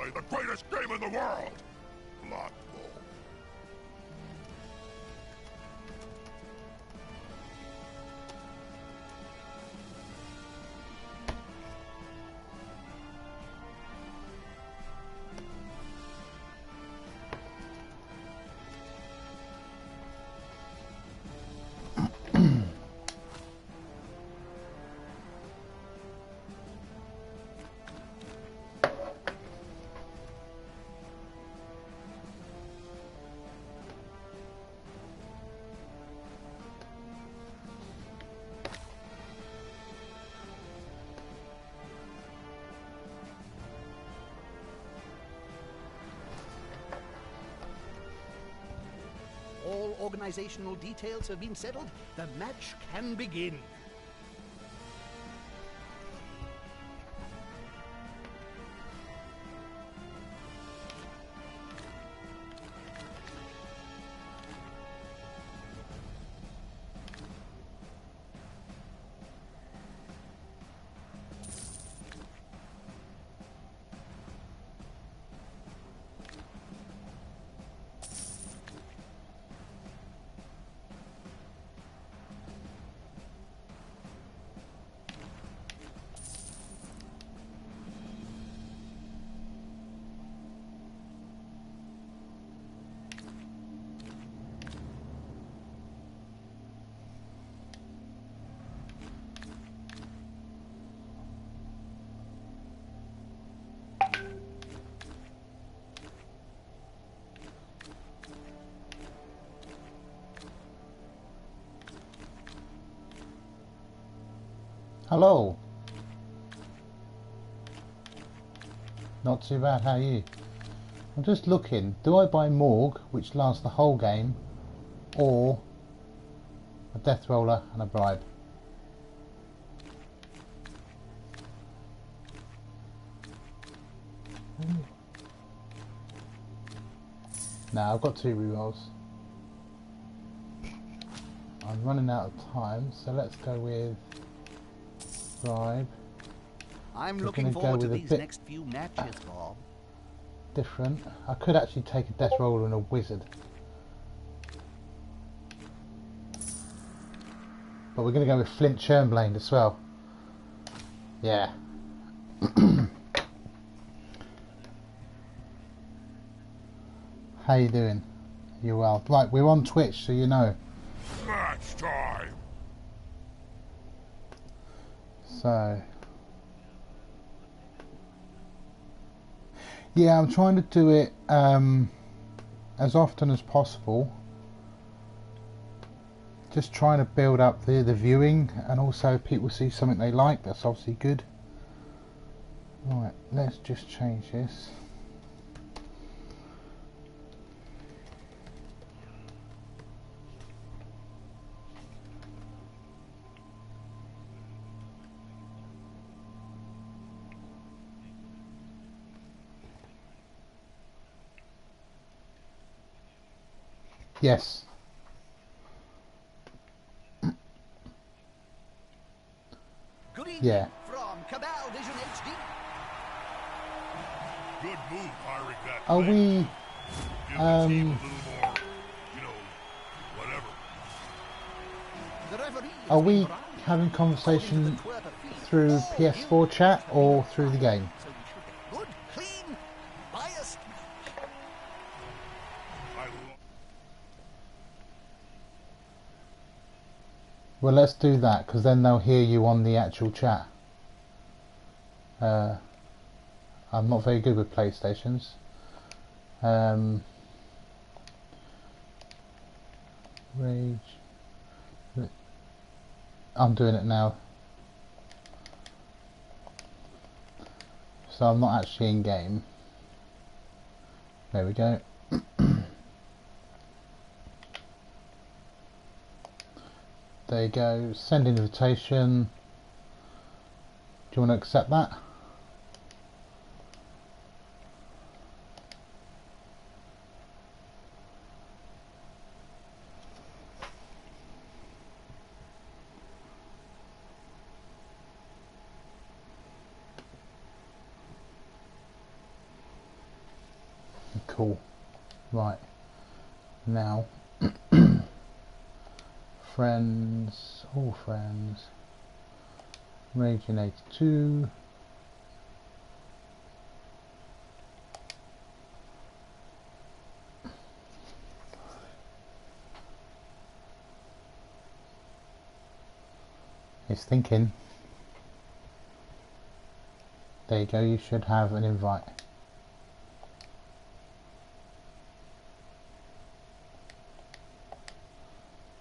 play the greatest game in the world! Blood Bowl. All organizational details have been settled. The match can begin. Hello. Not too bad, how are you? I'm just looking, do I buy Morgue, which lasts the whole game, or a Death Roller and a Bribe? Now I've got 2 rerolls. I'm running out of time, so let's go with Bribe. I'm looking forward to these next few matches, Bob. Different. I could actually take a Death Roller and a Wizard. But we're going to go with Flint Churnblade as well. Yeah. How you doing? You well? Right, we're on Twitch, so you know. Match time! So... yeah, I'm trying to do it as often as possible. Just trying to build up the viewing, and also if people see something they like, that's obviously good. Right, let's just change this. Yes. Good evening Yeah. from Cabal Vision HD. Good move, hiring that Are Blade. we Give the team a little more, whatever. The referee are has we been bribed. having conversation According to the Twitter feed, through all PS4 chat or through the game? So we should get good, clean, biased match. Well, let's do that, because then they'll hear you on the actual chat. I'm not very good with PlayStations. Rage. I'm doing it now. So I'm not actually in game. There we go. There you go. Send invitation. Do you want to accept that? Cool. Right. Now, friends, all friends, Raging 82. It's thinking. There you go, you should have an invite.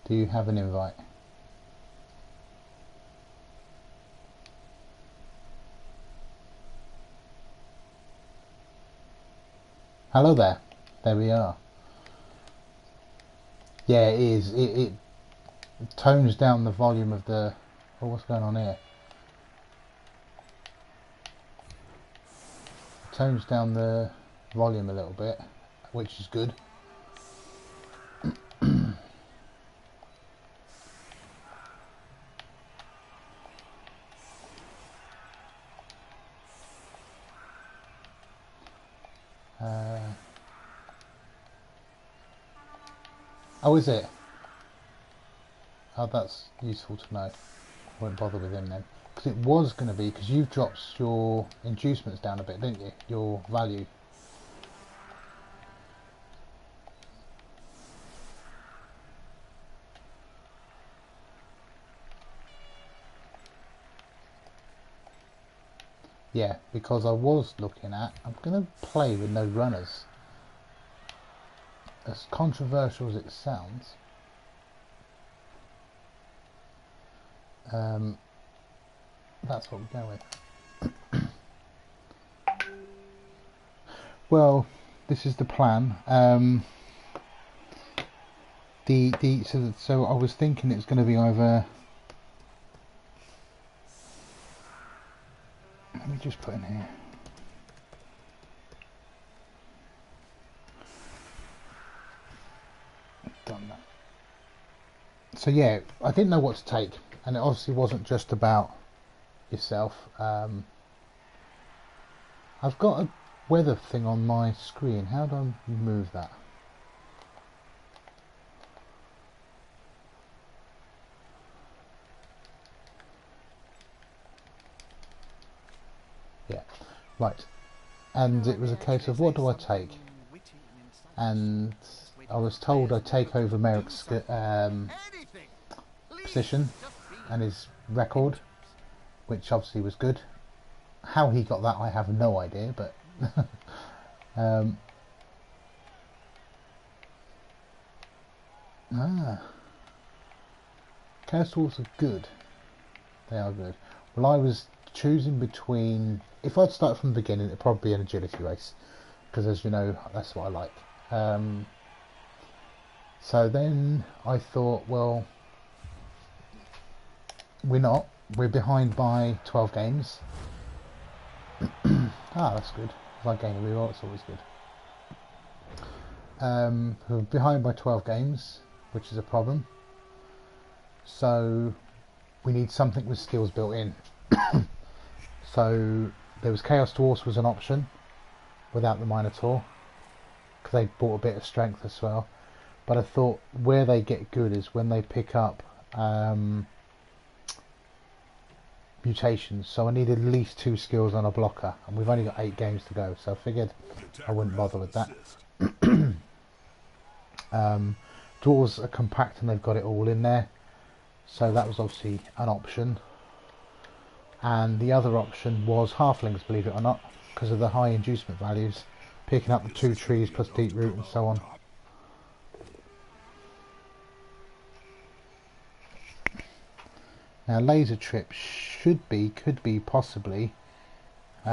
Do you have an invite? Hello there. There we are. Yeah, it is. It tones down the volume of the... Oh, what's going on here? Tones down the volume a little bit, which is good. Oh, is it? Oh, that's useful to know. I won't bother with him then. Because it was going to be, because you've dropped your inducements down a bit, didn't you? Your value. Yeah, because I was looking at, I'm going to play with no runners. As controversial as it sounds, that's what we're going with. Well, this is the plan. So I was thinking it's going to be either. Let me just put in here. Done that. So yeah, I didn't know what to take, and it obviously wasn't just about yourself. I've got a weather thing on my screen. How do I move that? Yeah, right. And it was a case of what do I take? And I was told I'd take over Merrick's position and his record, which obviously was good. How he got that I have no idea, but Chaos Dwarfs are good. They are good. Well, I was choosing between, if I'd started from the beginning, it'd probably be an agility race, because as you know, that's what I like. So then I thought, well, we're behind by 12 games. That's good. If I gain a reroll, it's always good. We're behind by 12 games, which is a problem. So we need something with skills built in. So there was Chaos Dwarfs was an option without the Minotaur, because they brought a bit of strength as well. But I thought where they get good is when they pick up mutations. So I needed at least 2 skills on a blocker, and we've only got 8 games to go, so I figured I wouldn't bother with that. Dwarves are compact and they've got it all in there, so that was obviously an option. And the other option was halflings, believe it or not, because of the high inducement values, picking up the 2 trees plus deep root and so on. Now laser trip could be possibly did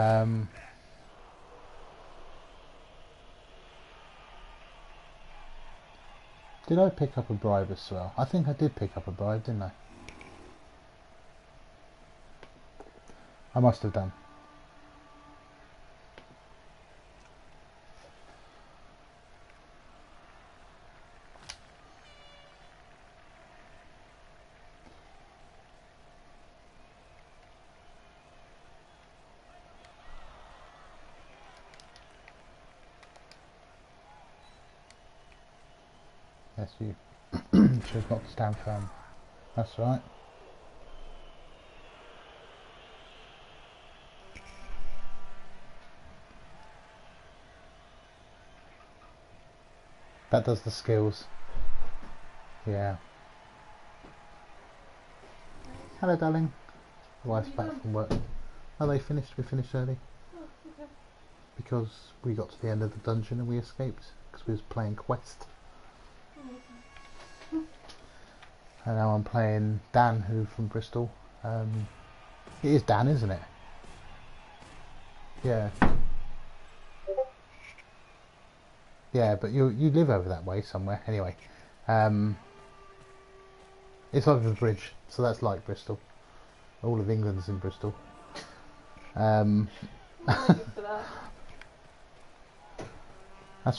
I pick up a bribe as well? I think I did pick up a bribe, didn't I? I must have done. Yes, you chose not to stand firm. That's right. That does the skills. Yeah. Hello, darling. Wife's back from work. Oh, they finished. We finished early. Because we got to the end of the dungeon and we escaped because we was playing Quest. And now I'm playing Dan, who from Bristol. It is Dan, isn't it? Yeah. Yeah, but you live over that way somewhere. Anyway, it's over the bridge, so that's like Bristol. All of England's in Bristol. That's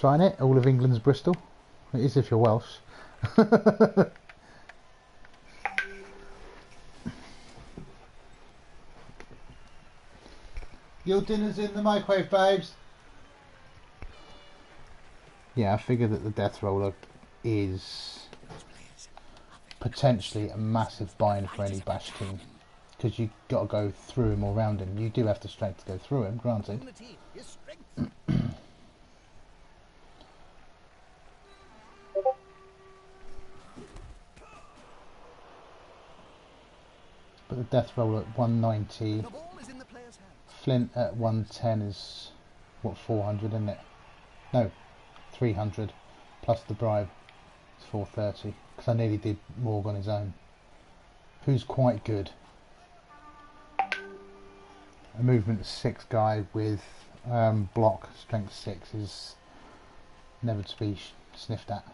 right, innit? All of England's Bristol. It is if you're Welsh. Your dinner's in the microwave, babes. Yeah, I figure that the Death Roller is potentially a massive bind for any Bash King, because you got to go through him or round him. You do have the strength to go through him, granted. But the Death Roll at 190, Flint at 110 is, what, 400, isn't it? No, 300, plus the bribe, it's 430, because I nearly did Morg on his own, who's quite good. A movement 6 guy with block strength 6 is never to be sniffed at.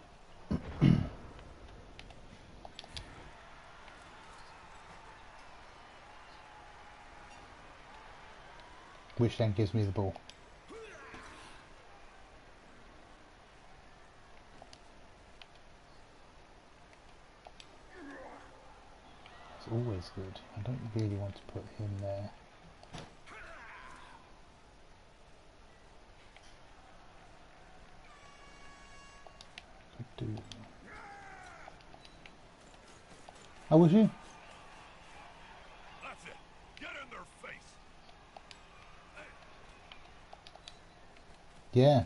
Which then gives me the ball. It's always good. I don't really want to put him there. Oh, was you? That's it. Get in their face. Yeah.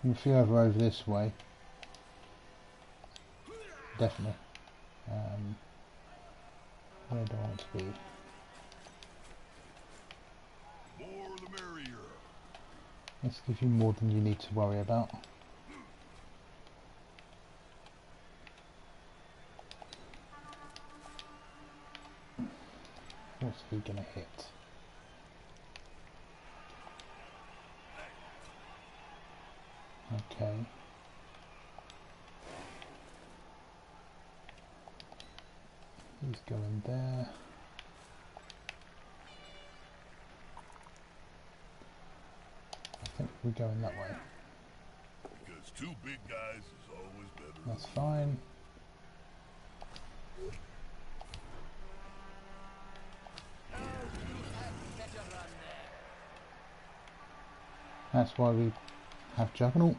If you're over this way, definitely. Where do I want to be? More the merrier. Let's give you more than you need to worry about. What's he gonna hit? Okay. He's going there. I think we're going that way. Because 2 big guys is always better. That's fine. That's why we have Juggernaut.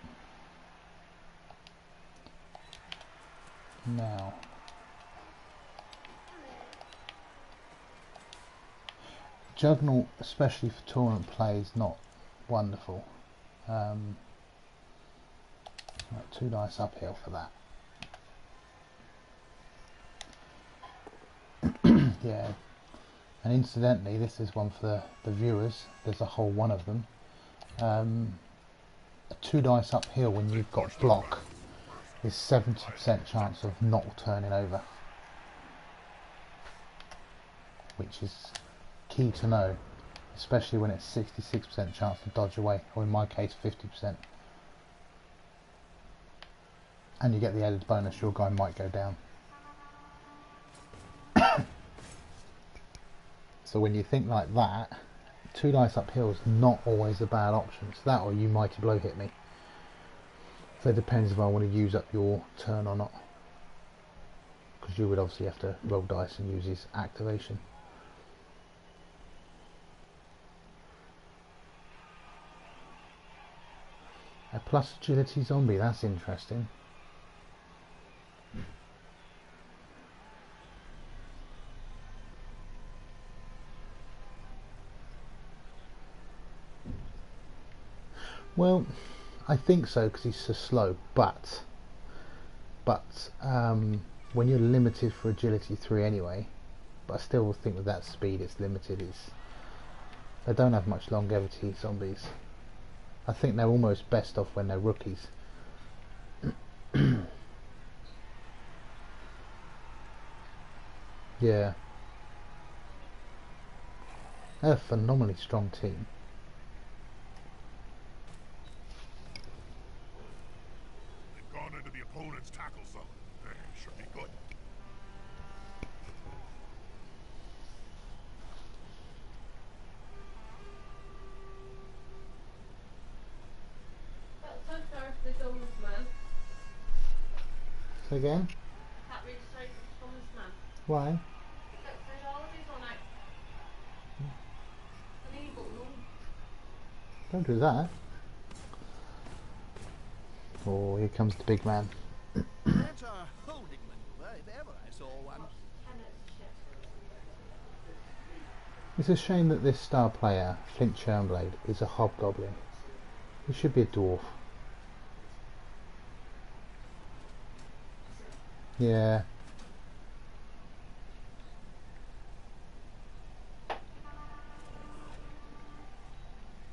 Now. Juggernaut, especially for tournament play, is not wonderful. Right, 2 dice uphill for that. Yeah. And incidentally, this is one for the viewers. There's a whole one of them. A 2 dice uphill when you've got block is 70% chance of not turning over, which is key to know, especially when it's 66% chance to dodge away, or in my case 50%. And you get the added bonus, your guy might go down. So when you think like that, 2 dice uphill is not always a bad option. It's that or you Mighty Blow hit me. So it depends if I want to use up your turn or not. Because you would obviously have to roll dice and use his activation. A plus agility zombie, that's interesting. Well, I think so because he's so slow. But when you're limited for agility 3 anyway, but I still think with that speed it's limited. They don't have much longevity, zombies. I think they're almost best off when they're rookies. Yeah. They're a phenomenally strong team. They've gone into the opponent's tackle zone. Should be good. Felt so sorry for this homeless man. So again? That really sorry for this homeless man. Why? Look, there's holidays on it. And he got none. Don't do that. Oh, here comes the big man. That's a holding maneuver, if ever I saw one. It's a shame that this star player, Flint Churnblade, is a hobgoblin. He should be a dwarf. Yeah.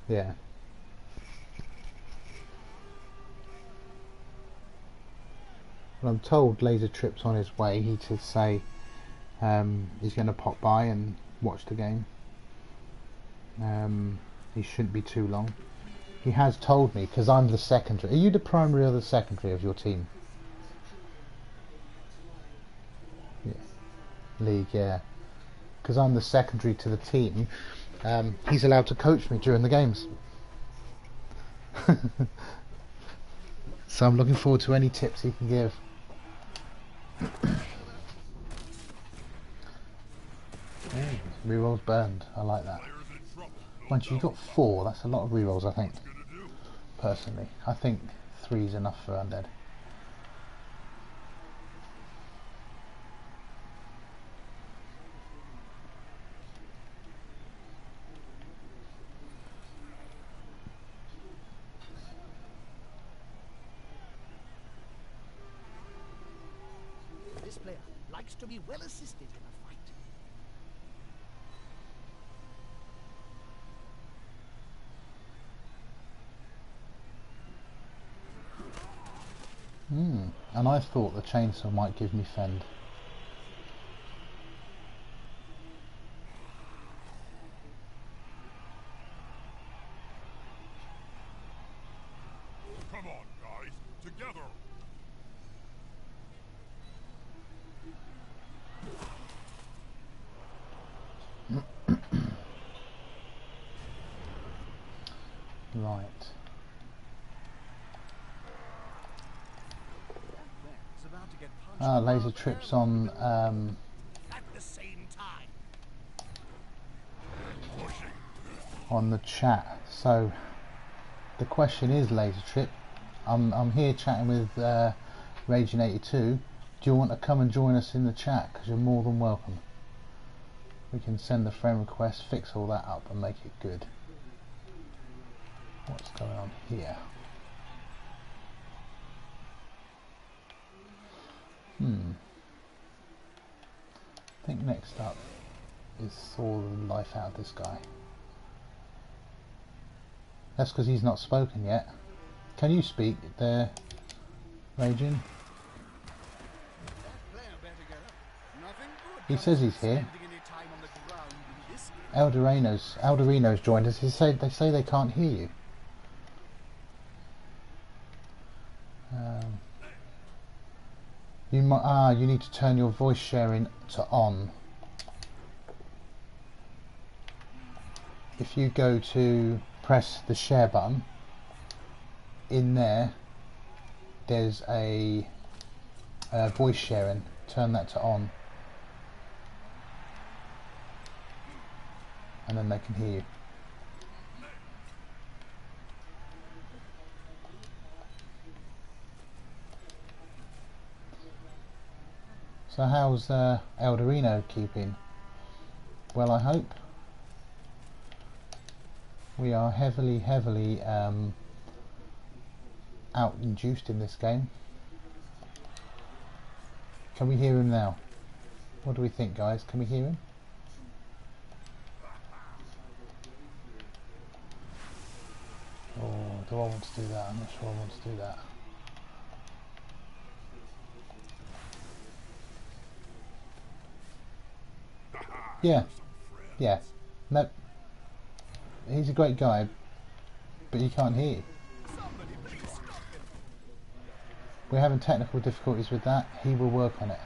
Yeah. Well, I'm told Laser Trip's on his way. He did say he's going to pop by and watch the game. He shouldn't be too long. He has told me, because I'm the secondary. Are you the primary or the secondary of your team? Yeah. League, yeah. Because I'm the secondary to the team. He's allowed to coach me during the games. So I'm looking forward to any tips he can give. Rerolls burned. I like that. Once you've got 4, that's a lot of rerolls, I think. Personally, I think 3 is enough for undead. This player likes to be well assisted in a fight. And I thought the chainsaw might give me fend. Come on, guys. Together. Right. It's about to get punched Ah, in Laser the Trip's mouth on at the same time. the chat. So the question is, Laser Trip, I'm here chatting with Raging82. Do you want to come and join us in the chat? Because you're more than welcome. We can send the friend request, fix all that up, and make it good. What's going on here? I think next up is saw the life out of this guy. That's because he's not spoken yet. Can you speak there, Raging? That player better get up. Nothing good He comes says of he's here. spending any time on the ground in this Elderino's joined us. They say they can't hear you. You need to turn your voice sharing to on. If you go to press the share button, in there's a voice sharing. Turn that to on, and then they can hear you. So how's Elderino keeping? Well, I hope. We are heavily out-induced in this game. Can we hear him now? What do we think, guys? Can we hear him? Oh, do I want to do that? I'm not sure I want to do that. Yeah. Yeah. No. He's a great guy, but he can't hear you. We're having technical difficulties with that. He will work on it.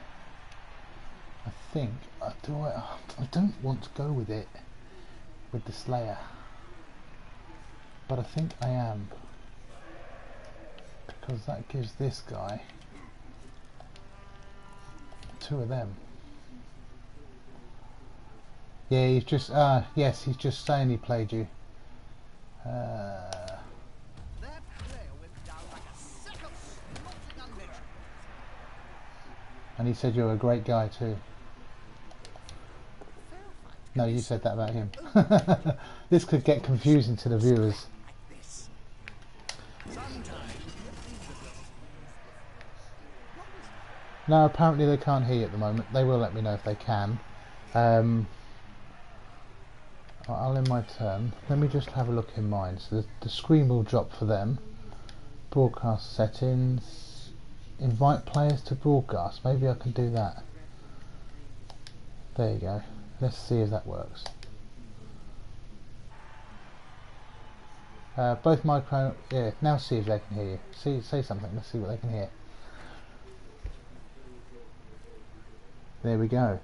I think. I don't want to go with it with the Slayer, but I think I am, because that gives this guy 2 of them. Yeah, he's just yes, he's just saying he played you. And he said you're a great guy too. No, you said that about him. This could get confusing to the viewers. No, apparently they can't hear you at the moment. They will let me know if they can. I'll end my turn. Let me just have a look in mine. So the screen will drop for them. Broadcast settings. Invite players to broadcast. Maybe I can do that. There you go. Let's see if that works. Both micro. Yeah. Now see if they can hear you. Say something. Let's see what they can hear. There we go.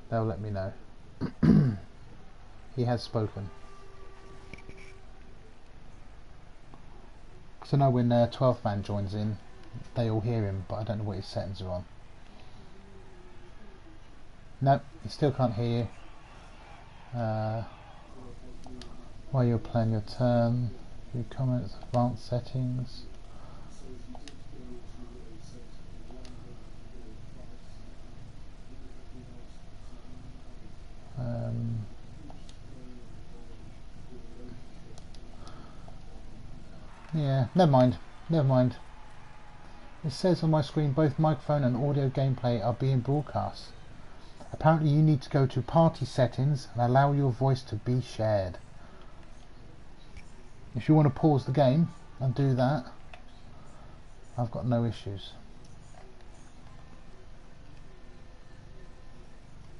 They'll let me know. He has spoken. So now when 12th man joins in, they all hear him, but I don't know what his settings are on. Nope, he still can't hear you. While you're playing your turn, view comments, advanced settings. Yeah, never mind. It says on my screen both microphone and audio gameplay are being broadcast. Apparently you need to go to party settings and allow your voice to be shared. If you want to pause the game and do that, I've got no issues.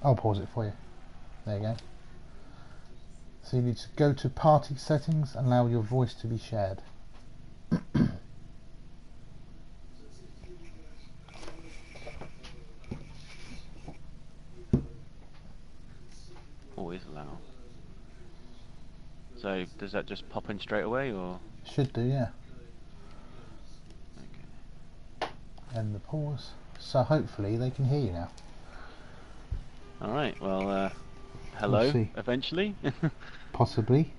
I'll pause it for you. There you go. So you need to go to party settings and allow your voice to be shared. Always allow. So does that just pop in straight away, or? Should do, yeah. Okay. And the pause. So hopefully they can hear you now. Alright, well, hello, We'll see. eventually. Possibly.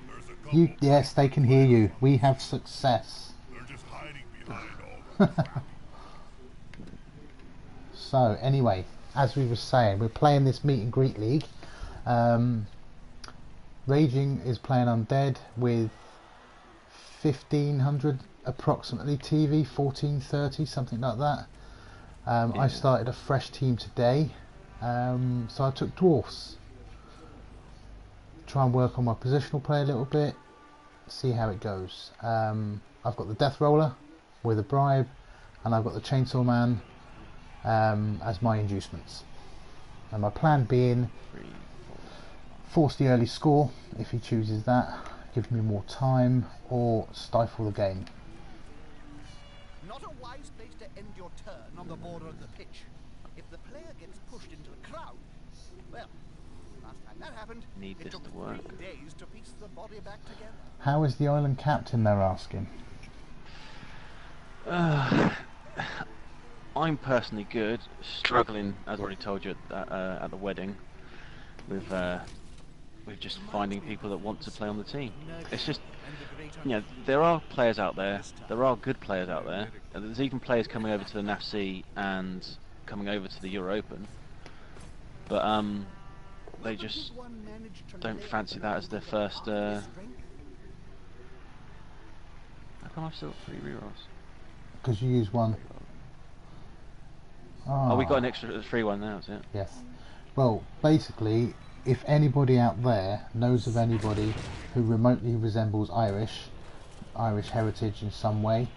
There's a couple. Yes, they can hear you. We have success. They're just hiding behind all the crap. So anyway, as we were saying, we're playing this meet and greet league. Raging is playing Undead with 1500 approximately TV, 1430, something like that. I started a fresh team today, so I took Dwarfs. Try and work on my positional play a little bit, see how it goes. I've got the Death Roller with a bribe, and I've got the Chainsaw Man as my inducements. And my plan being force the early score if he chooses that, give me more time, or stifle the game. Not a wise place to end your turn on the border of the pitch. If the player gets pushed into the crowd, well, last time that happened, Need it this took to work. 3 days to piece the body back together. How is the island captain, they're asking? I'm personally good, struggling, as I already told you at the wedding, with just finding people that want to play on the team. It's just, you know, there are players out there, there are good players out there, and there's even players coming over to the NAFC and coming over to the Euro Open, but they just Did one manage to don't live fancy that as their first. without strength? How come I've still got 3 rerolls? Because you use one. Oh, we got an extra free one now, is it? Yes. Well, basically, if anybody out there knows of anybody who remotely resembles Irish heritage in some way,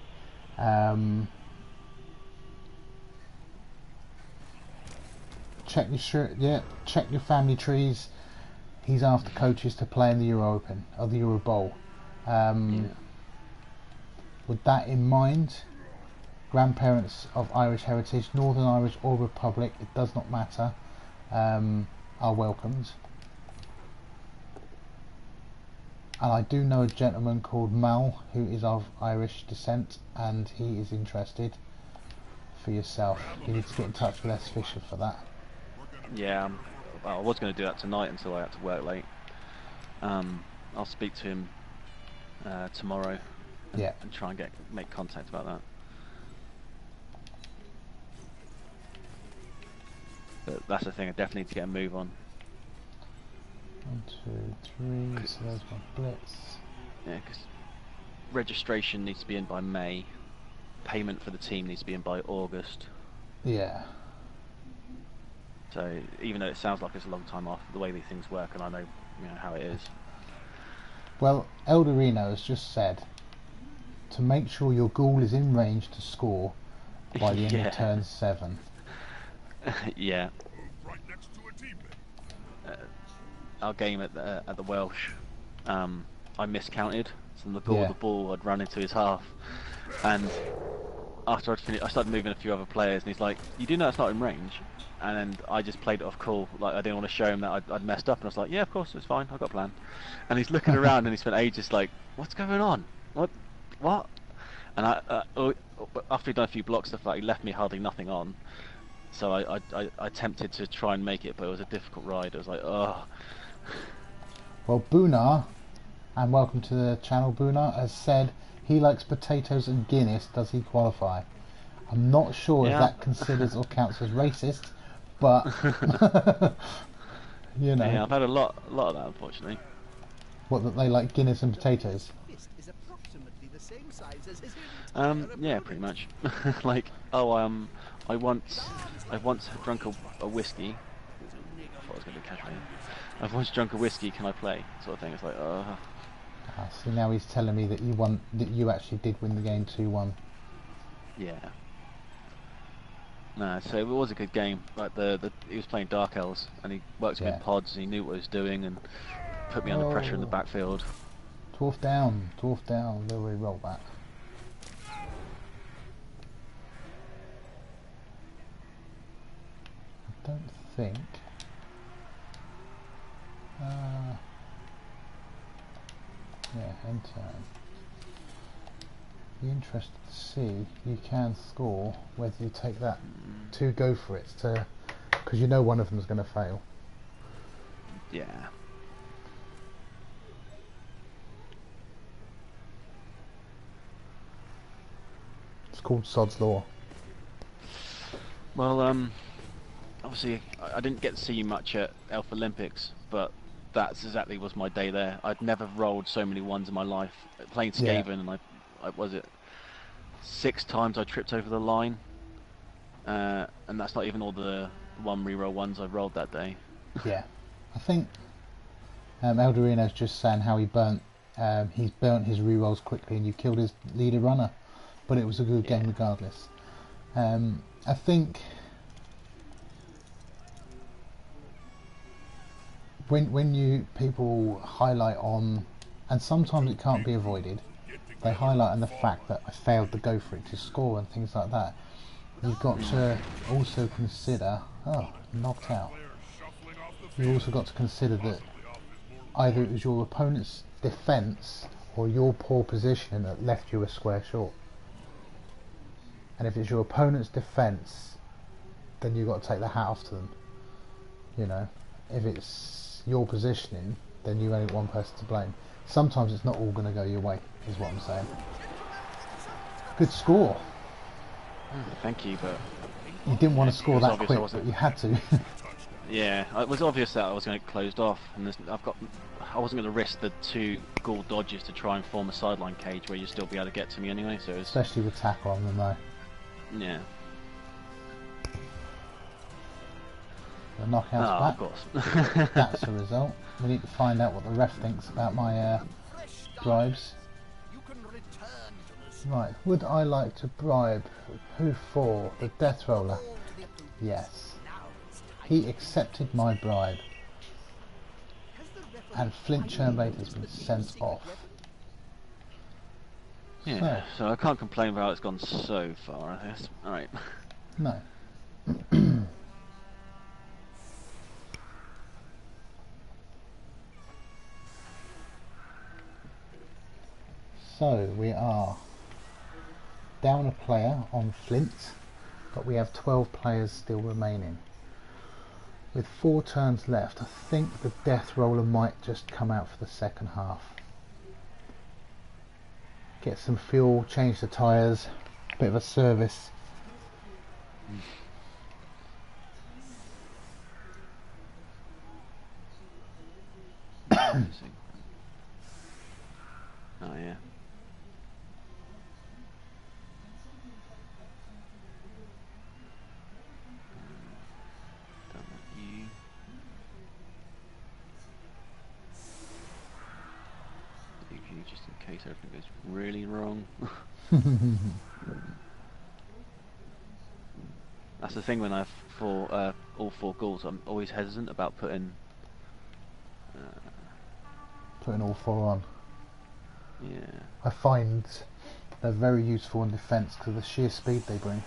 check your family trees. He's after coaches to play in the Euro Open or the Euro Bowl. With that in mind, grandparents of Irish heritage, Northern Irish or Republic, it does not matter, are welcomed. And I do know a gentleman called Mal who is of Irish descent, and he is interested. For yourself, you need to get in touch with S. Fisher for that. Yeah, well, I was going to do that tonight until I had to work late. I'll speak to him tomorrow and try and make contact about that. But that's the thing, I definitely need to get a move on. 1, 2, 3, so there's my blitz. Yeah, because registration needs to be in by May. Payment for the team needs to be in by August. Yeah. So even though it sounds like it's a long time off, the way these things work, and I know, how it is. Well, Elderino has just said to make sure your ghoul is in range to score by the end of turn 7. Yeah. Right next to a teammate. Our game at the Welsh, I miscounted. So the ball I'd run into his half, and after I'd finished, I started moving a few other players, and he's like, "You do know it's not in range?" And then I just played it off cool, like I didn't want to show him that I'd messed up, and I was like, "Yeah, of course, it's fine. I've got a plan." And he's looking around, and he spent ages like, "What's going on? What?" And after he'd done a few block stuff, like he left me hardly nothing on. So I attempted to try and make it, but it was a difficult ride. It was like, oh. Well, Boonar, and welcome to the channel, Boonar, has said he likes potatoes and Guinness. Does he qualify? I'm not sure if that considers or counts as racist, but Yeah, I've had a lot of that, unfortunately. What, that they like Guinness and potatoes? Fist is approximately the same size as his Yeah, pretty much. Like, I once drunk a whiskey. I thought I was going to be casual. I've once drunk a whiskey. Can I play? Sort of thing. It's like, So now he's telling me that you actually did win the game 2-1. Yeah. No, so it was a good game. Like he was playing Dark Elves, and he worked with pods, and he knew what he was doing, and put me under pressure in the backfield. 12th down. They'll re-roll back. I don't think. End turn. Be interested to see you can score whether you take that to go for it, because you know one of them is going to fail. Yeah. It's called Sod's Law. Well, obviously I didn't get to see you much at Elf Olympics, but that's exactly was my day there. I'd never rolled so many ones in my life. Playing Skaven, and I was it 6 times I tripped over the line, and that's not even all the 1 reroll ones I rolled that day. Yeah, I think Elderino's just saying how he's burnt his rerolls quickly, and you killed his leader runner, but it was a good game regardless. I think when people highlight on, and sometimes it can't be avoided, they highlight on the fact that I failed to go for it to score and things like that. You've got to also consider, knocked out. You also got to consider that either it was your opponent's defence or your poor position that left you a square short. And if it's your opponent's defence, then you've got to take the hat off to them. If it's your positioning, then you only one person to blame. Sometimes it's not all going to go your way, is what I'm saying. Good score. Thank you, but you didn't want to score that quick, but you had to. Yeah, it was obvious that I was going to get closed off, and I wasn't going to risk the 2 ghoul dodges to try and form a sideline cage where you'd still be able to get to me anyway. So it was, Especially with tackle on them though. yeah. The knockout's Oh, back. of course. That's the result. We need to find out what the ref thinks about my Fresh start. bribes. You can return to the Right, would I like to bribe who for? The Death Roller? all the approved. Yes. Now it's time. He accepted my bribe, Has the referee and Flint finally Churnblade has been noticed the sent secret off. weapon? Yeah, so I can't complain about how it's gone so far, I guess. Alright. No. So we are down a player on Flint, but we have 12 players still remaining. With 4 turns left, I think the Death Roller might just come out for the second half. Get some fuel, change the tyres, bit of a service. Interesting. Oh, yeah. Don't want you. Leave you just in case everything goes really wrong. That's the thing when I have all 4 goals, I'm always hesitant about putting. Putting all 4 on. Yeah. I find they're very useful in defence because of the sheer speed they bring.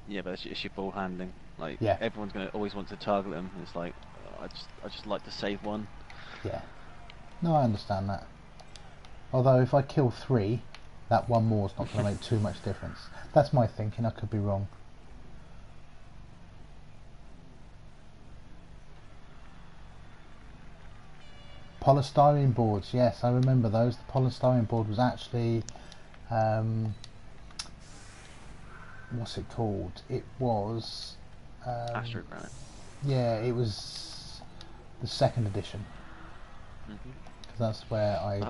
Yeah, but it's your ball handling. Like Yeah. everyone's gonna always want to target them. It's like I just like to save one. Yeah. No, I understand that. Although if I kill 3, that one more is not going to make too much difference. That's my thinking, I could be wrong. Polystyrene boards, yes, I remember those. The polystyrene board was actually, what's it called? It was, Astrogranite. yeah, it was the 2nd edition. Mhm. Because that's where I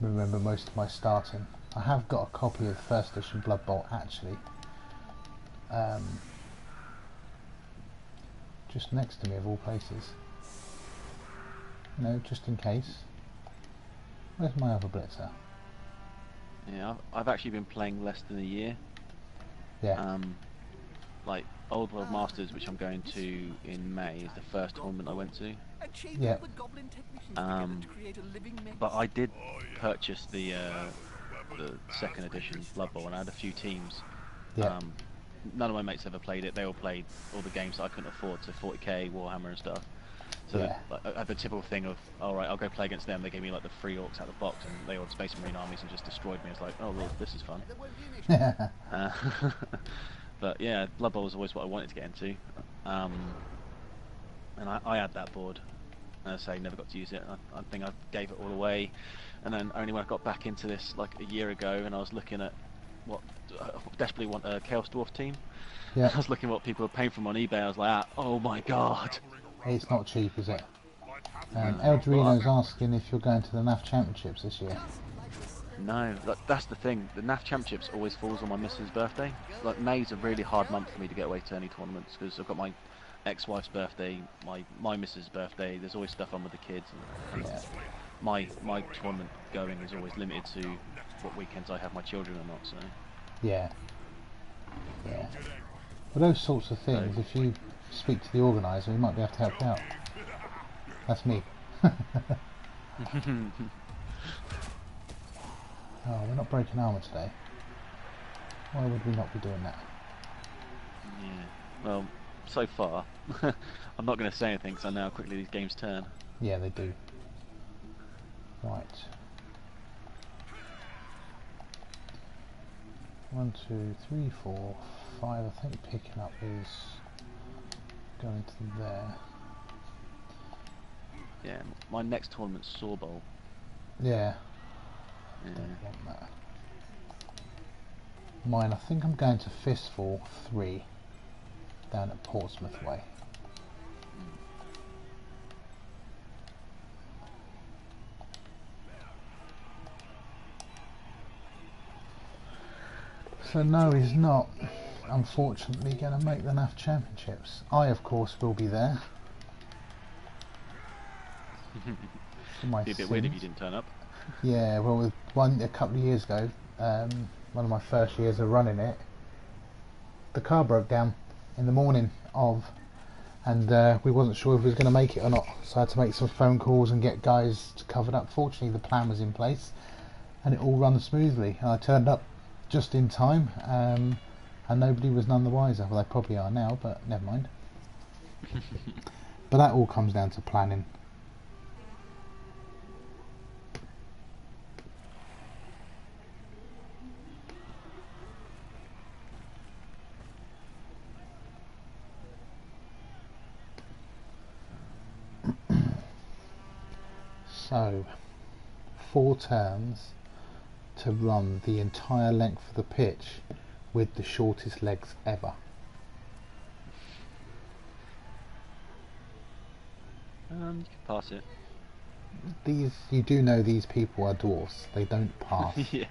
remember most of my starting. I have got a copy of the 1st edition Blood Bowl actually, just next to me of all places. You know, just in case. Where's my other blitzer? Yeah, I've actually been playing less than a year. Yeah, Like Old World Masters, which I'm going to in May, is the first tournament I went to. A chamber Yeah. with goblin technicians Um, together to create a living mess. But I did purchase the 2nd edition Blood Bowl, and I had a few teams. yeah, None of my mates ever played it. They all played all the games that I couldn't afford, so 40k, Warhammer and stuff. So Yeah. like, I had the typical thing of, alright, I'll go play against them. They gave me like the 3 orcs out of the box, and they all had Space Marine armies and just destroyed me. It's like, oh lord, this is fun. There won't be an issue. Uh, but yeah, Blood Bowl was always what I wanted to get into. And I had that board. And as I say, never got to use it. I think I gave it all away. And then only when I got back into this like a year ago, and I was looking at what I desperately want a Chaos Dwarf team. yeah. I was looking at what people were paying for them on eBay. I was like, oh my god. It's not cheap, is it? No. Eldorino's asking if you're going to the NAF Championships this year. No, that's the thing. The NAF Championships always falls on my missus' birthday. Like May's a really hard month for me to get away to any tournaments because I've got my ex-wife's birthday, my missus' birthday. There's always stuff on with the kids. And Yeah, my tournament going is always limited to what weekends I have my children or not. So yeah, yeah. But those sorts of things, if you speak to the organiser, he might be able to help you out. That's me. Oh, we're not breaking armour today. Why would we not be doing that? yeah. Well, so far, I'm not going to say anything because I know how quickly these games turn. Yeah, they do. Right. 1, 2, 3, 4, 5. I think picking up is going to there. Yeah, my next tournament's Saw Bowl. Yeah, Yeah. don't want that. mine. I think I'm going to Fistful 3 down at Portsmouth Way. So no, he's not, unfortunately, going to make the NAF Championships. I, of course, will be there. For my It'd be a bit weird if you sins. didn't turn up. Yeah, well, with a couple of years ago, one of my first years of running it, the car broke down in the morning of, and we wasn't sure if we was going to make it or not. So I had to make some phone calls and get guys covered up. Fortunately, the plan was in place, and it all ran smoothly. And I turned up just in time, and nobody was none the wiser. Well, they probably are now, but never mind. But that all comes down to planning. So, 4 turns to run the entire length of the pitch with the shortest legs ever. You can pass it. You do know these people are dwarfs. They don't pass. Yeah.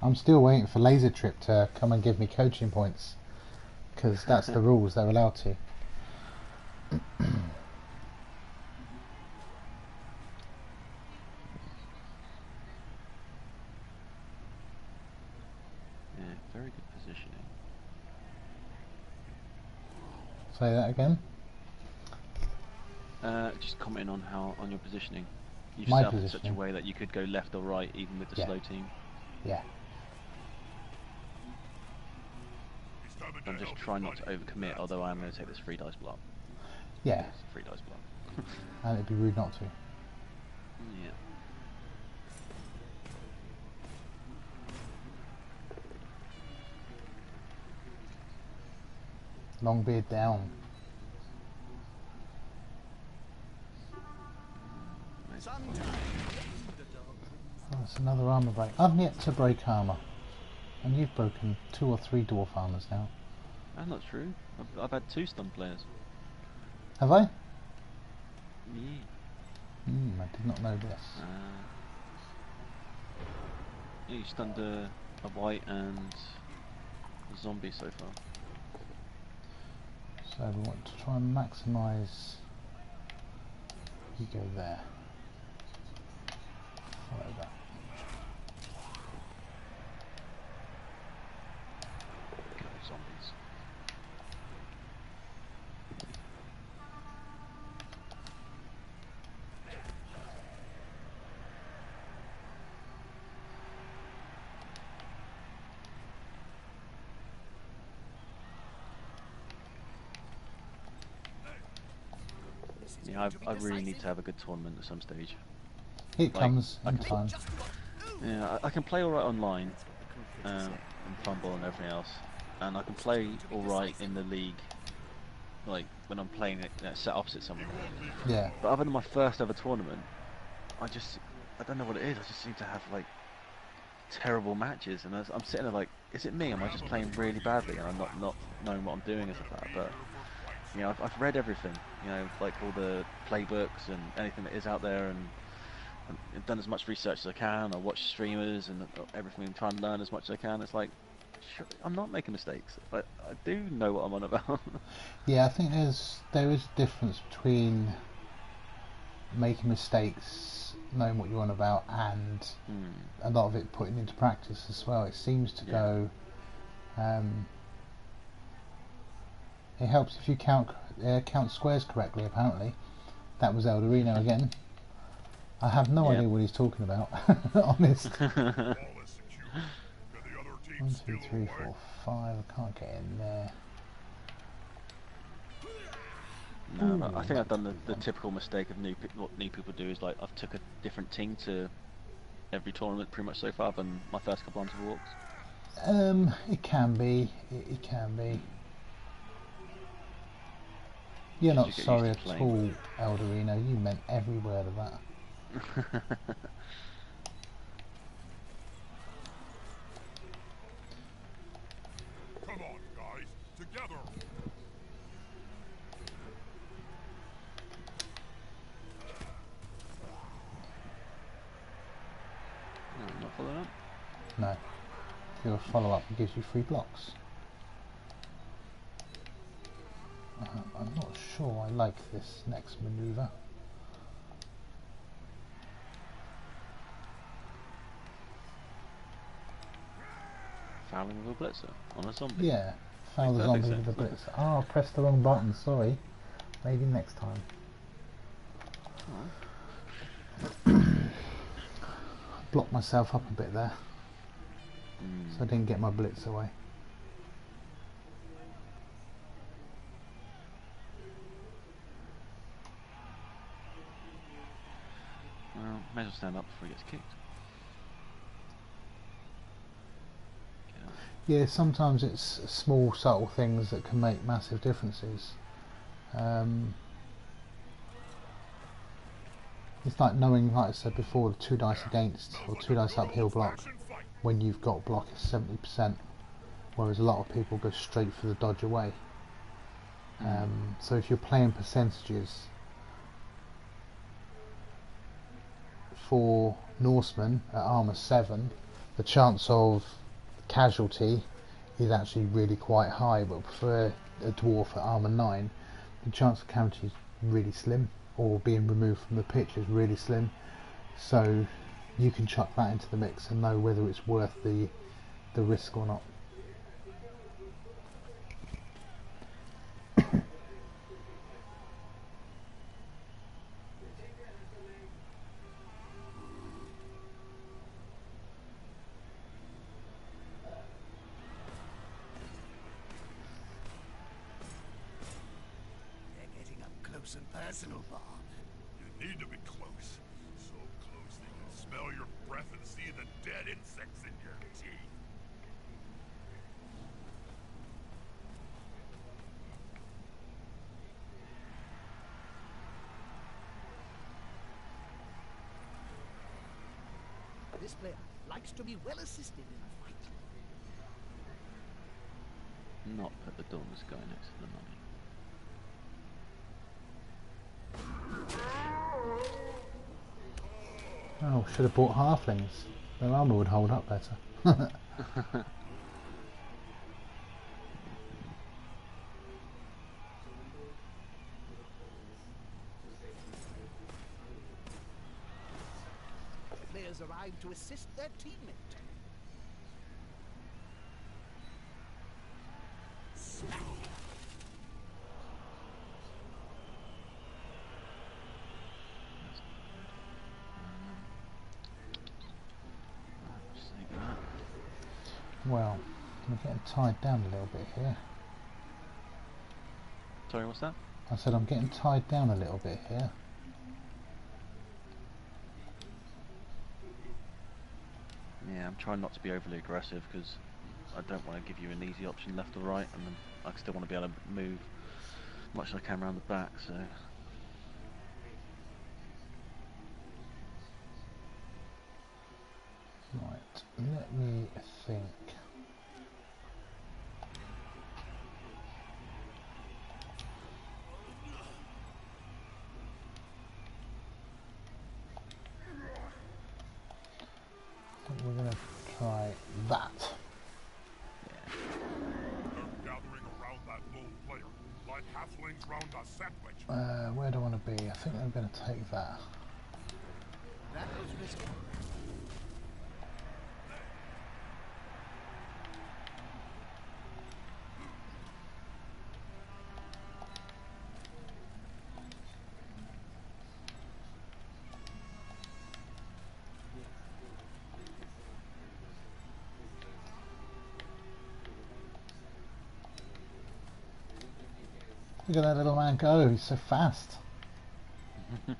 I'm still waiting for Laser Trip to come and give me coaching points, because that's the rules, they're allowed to. Yeah, very good positioning. Say that again? Just commenting on your positioning. You've My set up in such a positioning? way that you could go left or right even with the Yeah. slow team. Yeah. He's coming I'm to just help trying his not to buddy. overcommit, although I am going to take this 3 dice block. Yeah, It's a 3 dice block. and it'd be rude not to. Yeah. Longbeard down. Sometime. Oh, that's another armour break. I've yet to break armour. And you've broken 2 or 3 dwarf armours now. That's not true. I've had 2 stun players. Have I? Yeah. I did not know this. Yeah, you stunned a white and a zombie so far. So we want to try and maximise. You go there. Follow that. Kill zombies. Yeah, I really need to have a good tournament at some stage. It Like, comes I in can- time. Yeah, I can play alright online, and Fumble and everything else, and I can play alright in the league, like when I'm playing it set opposite someone. Yeah. But other than my first ever tournament, I don't know what it is. I just seem to have like terrible matches, and I'm sitting there like, is it me? Am I just playing really badly, and I'm not knowing what I'm doing and stuff like that? But you know, I've read everything, you know, like all the playbooks and anything that is out there, and I've done as much research as I can. I watch streamers and everything, and try and learn as much as I can. It's like, sure, I'm not making mistakes. I do know what I'm on about. Yeah, I think there is a difference between making mistakes, knowing what you're on about, and a lot of it putting into practice as well. It seems to go. It helps if you count squares correctly. Apparently, that was Elderino again. I have no Yeah. idea what he's talking about. Honest. Ball is secure. Can the other team 1, steal 2, 3, away? 4, 5. I can't get in there. No, but I Ooh, think I've done that's the typical mistake of what new people do is like I've took a different team to every tournament pretty much so far than my first couple of walks. It can be. It can be. You're Just not to get sorry used at to playing. all, Elderino. You meant every word of that. Come on, guys, together. No, not following up. No. If you're a follow-up, it gives you 3 blocks. I'm not sure I like this next manoeuvre. Fouling with a blitzer on a zombie. Yeah, foul the Makes zombie perfect with the sense. blitz. Oh, I pressed the wrong button, sorry. Maybe next time. Alright. Blocked myself up a bit there, so I didn't get my blitz away. Well, may as well stand up before he gets kicked. Get up. Yeah, sometimes it's small, subtle things that can make massive differences. It's like knowing, like I said before, the 2 dice against or 2 dice uphill block. When you've got block is 70%, whereas a lot of people go straight for the dodge away. So if you're playing percentages for Norsemen at armour 7, the chance of casualty is actually really quite high, but for a dwarf at armour 9, the chance of casualty is really slim, or being removed from the pitch is really slim. So you can chuck that into the mix and know whether it's worth the risk or not. They're getting up close and personal, Bob. You need to be close. So close they can smell your breath and see the dead insects in your teeth. This player likes to be well assisted in a fight. Not put the Dormers guy next to the mummy. Oh, should have bought halflings. Their armour would hold up better. Players arrive to assist their teammate. Smack. Just think that. Well, we're getting tied down a little bit here. Sorry, what's that? I said I'm getting tied down a little bit here. Yeah, I'm trying not to be overly aggressive because I don't want to give you an easy option left or right, and then I still want to be able to move as much as I can around the back. So Right, let me think. I think we're going to try that. They're gathering around that lone player, like halflings round a sandwich. Where do I want to be? I think I'm going to take that. That was risky. Look at that little man go, he's so fast. Right.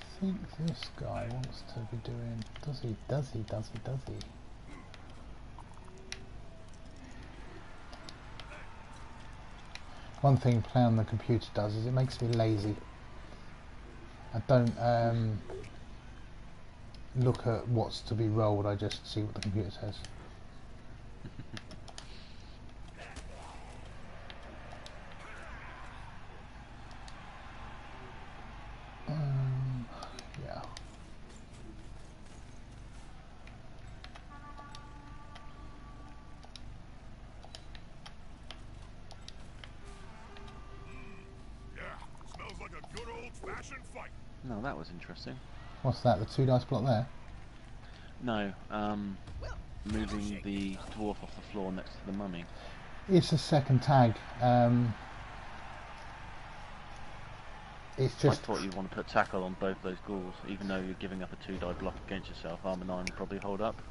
I think this guy wants to be doing... Does he? One thing playing on the computer does is it makes me lazy. I don't look at what's to be rolled, I just see what the computer says. Yeah. Yeah, smells like a good old-fashioned fight. No, that was interesting. What's that, the 2 dice block there? No, moving the dwarf off the floor next to the mummy. It's a second tag. It's I just... thought you'd want to put tackle on both those ghouls, even though you're giving up a 2-die block against yourself. Armor 9 would probably hold up,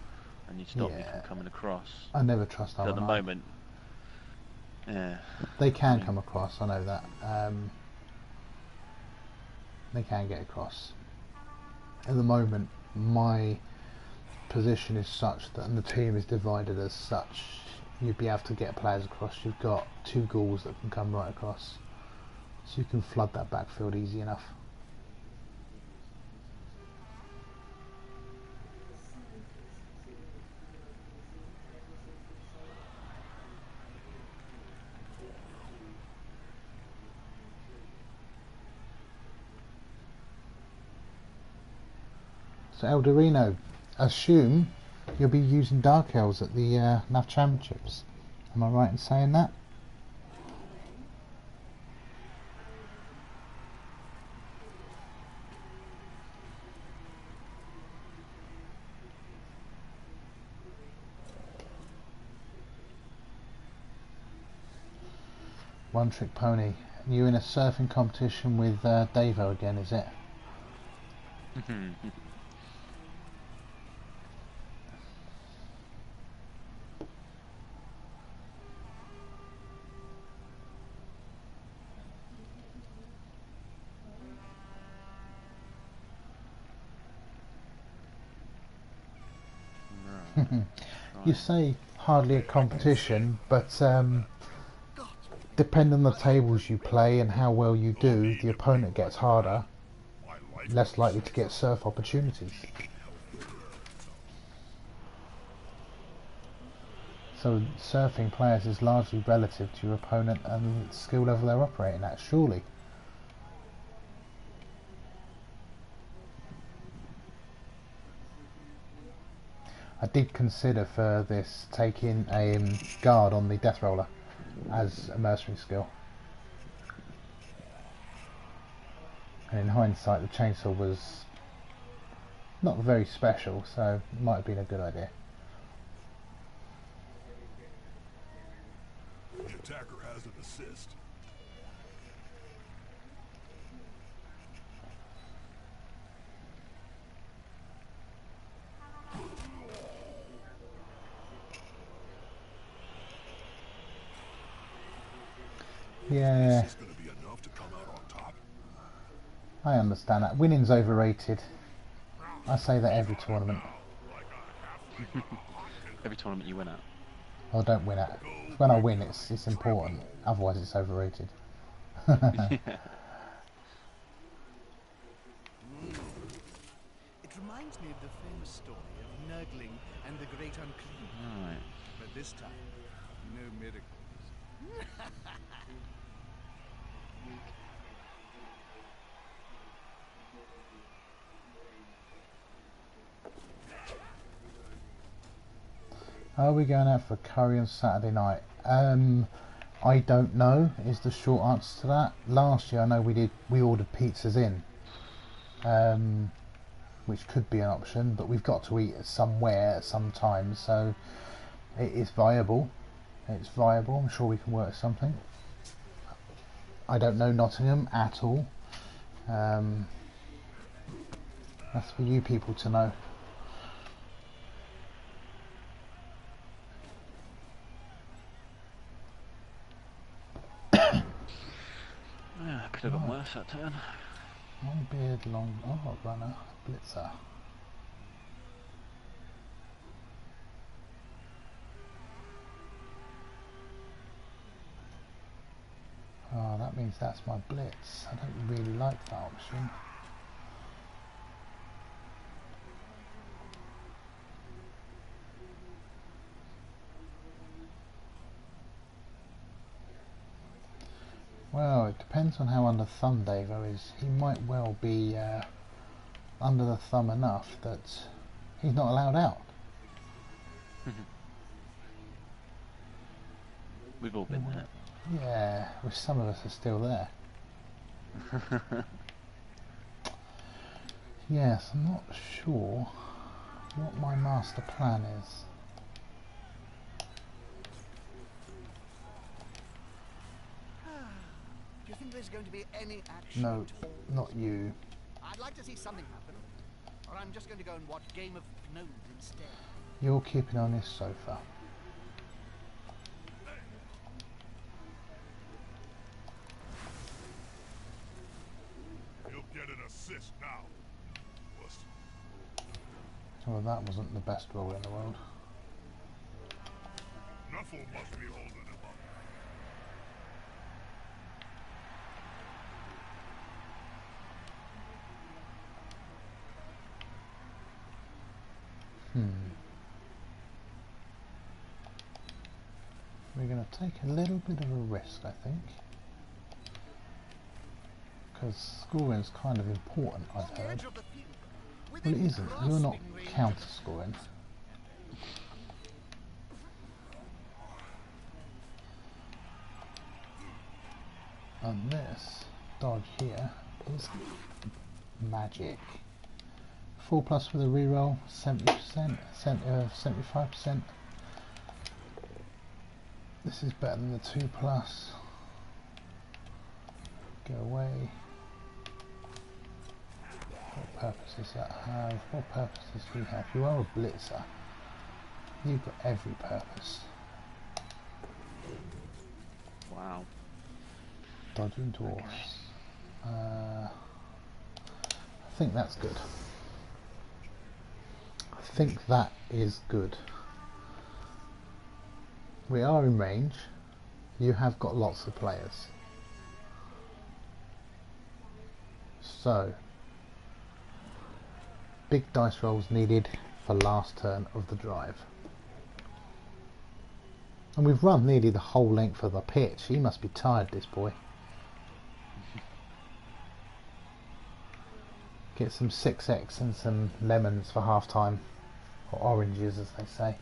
and you'd stop me from coming across. I never trust But at the Armor 9. moment, yeah. They can come across, I know that. They can get across. At the moment, my position is such that, and the team is divided as such, you'd be able to get players across. You've got 2 ghouls that can come right across, so you can flood that backfield easy enough. So Eldorino, assume you'll be using Dark Elves at the NAF Championships. Am I right in saying that? One Trick Pony. You're in a surfing competition with Davo again, is it? You say hardly a competition, but depending on the tables you play and how well you do, the opponent gets harder, less likely to get surf opportunities. So surfing players is largely relative to your opponent and the skill level they're operating at, surely. I did consider for this taking a guard on the Death Roller as a mercenary skill. And in hindsight, the chainsaw was not very special, so it might have been a good idea. The attacker has an assist. Yeah, Is this gonna be enough to come out on top? I understand that. Winning's overrated. I say that every tournament. Every tournament you win at. I don't win at. When I win, it's important. Otherwise, it's overrated. Yeah. It reminds me of the famous story of Nurgling and the Great Unclean. Right. But this time, no miracles. Are we going out for curry on Saturday night? I don't know is the short answer to that. Last year I know we ordered pizzas in, which could be an option, but we've got to eat somewhere at some time, so it is viable. It's viable. I'm sure we can work something. I don't know Nottingham at all. That's for you people to know. Yeah, could have gone worse that turn. Long beard, long runner, blitzer. means that's my blitz. I don't really like that option. Well, it depends on how under thumb Davo is. He might well be under the thumb enough that he's not allowed out. We've all been there. Yeah, which some of us are still there. Yes, I'm not sure what my master plan is. Do you think there's going to be any action No, at all? not you. I'd like to see something happen, or I'm just going to go and watch Game of Thrones instead. You're keeping on this sofa. You'll get an assist now. Wuss. Well, that wasn't the best roll in the world. Nuffle must be holding him up. We're going to take a little bit of a risk, I think. Because scoring's kind of important, I've On the heard. edge of the field, Well, it within isn't. You're not grasping range. counter-scoring. And this dodge here is magic. 4+ with a reroll, 70%, 75%. This is better than the 2+. Go away. What purpose does that have? What purpose does he have? You are a blitzer. You've got every purpose. Wow. Dodging dwarfs. I think that's good. I think that is good. We are in range. You have got lots of players. So, big dice rolls needed for last turn of the drive. And we've run nearly the whole length of the pitch. He must be tired, this boy. Get some 6x and some lemons for half time. Or oranges, as they say.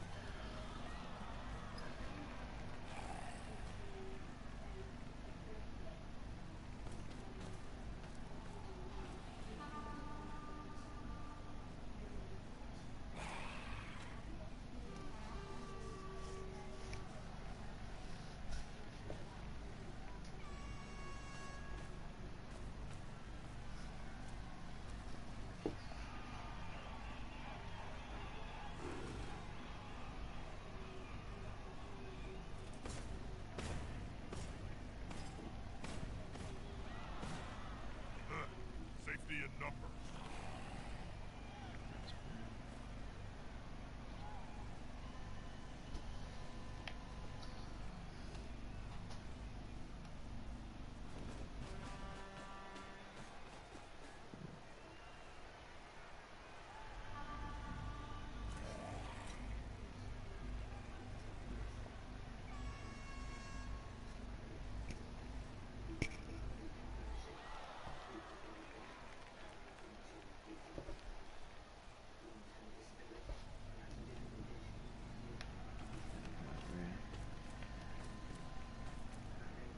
Safety in numbers.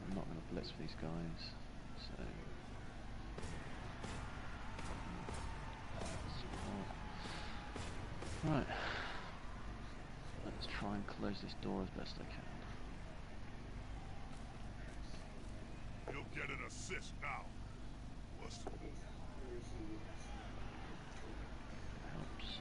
I'm not going to blitz for these guys, so... Right. Let's try and close this door as best I can. You'll get an assist now. Wuss. Helps.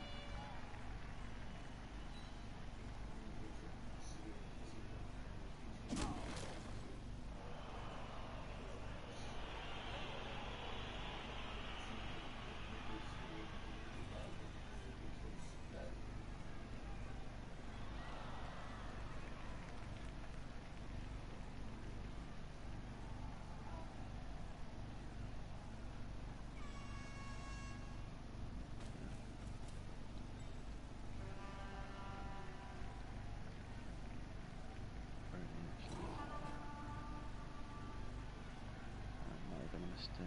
Testing.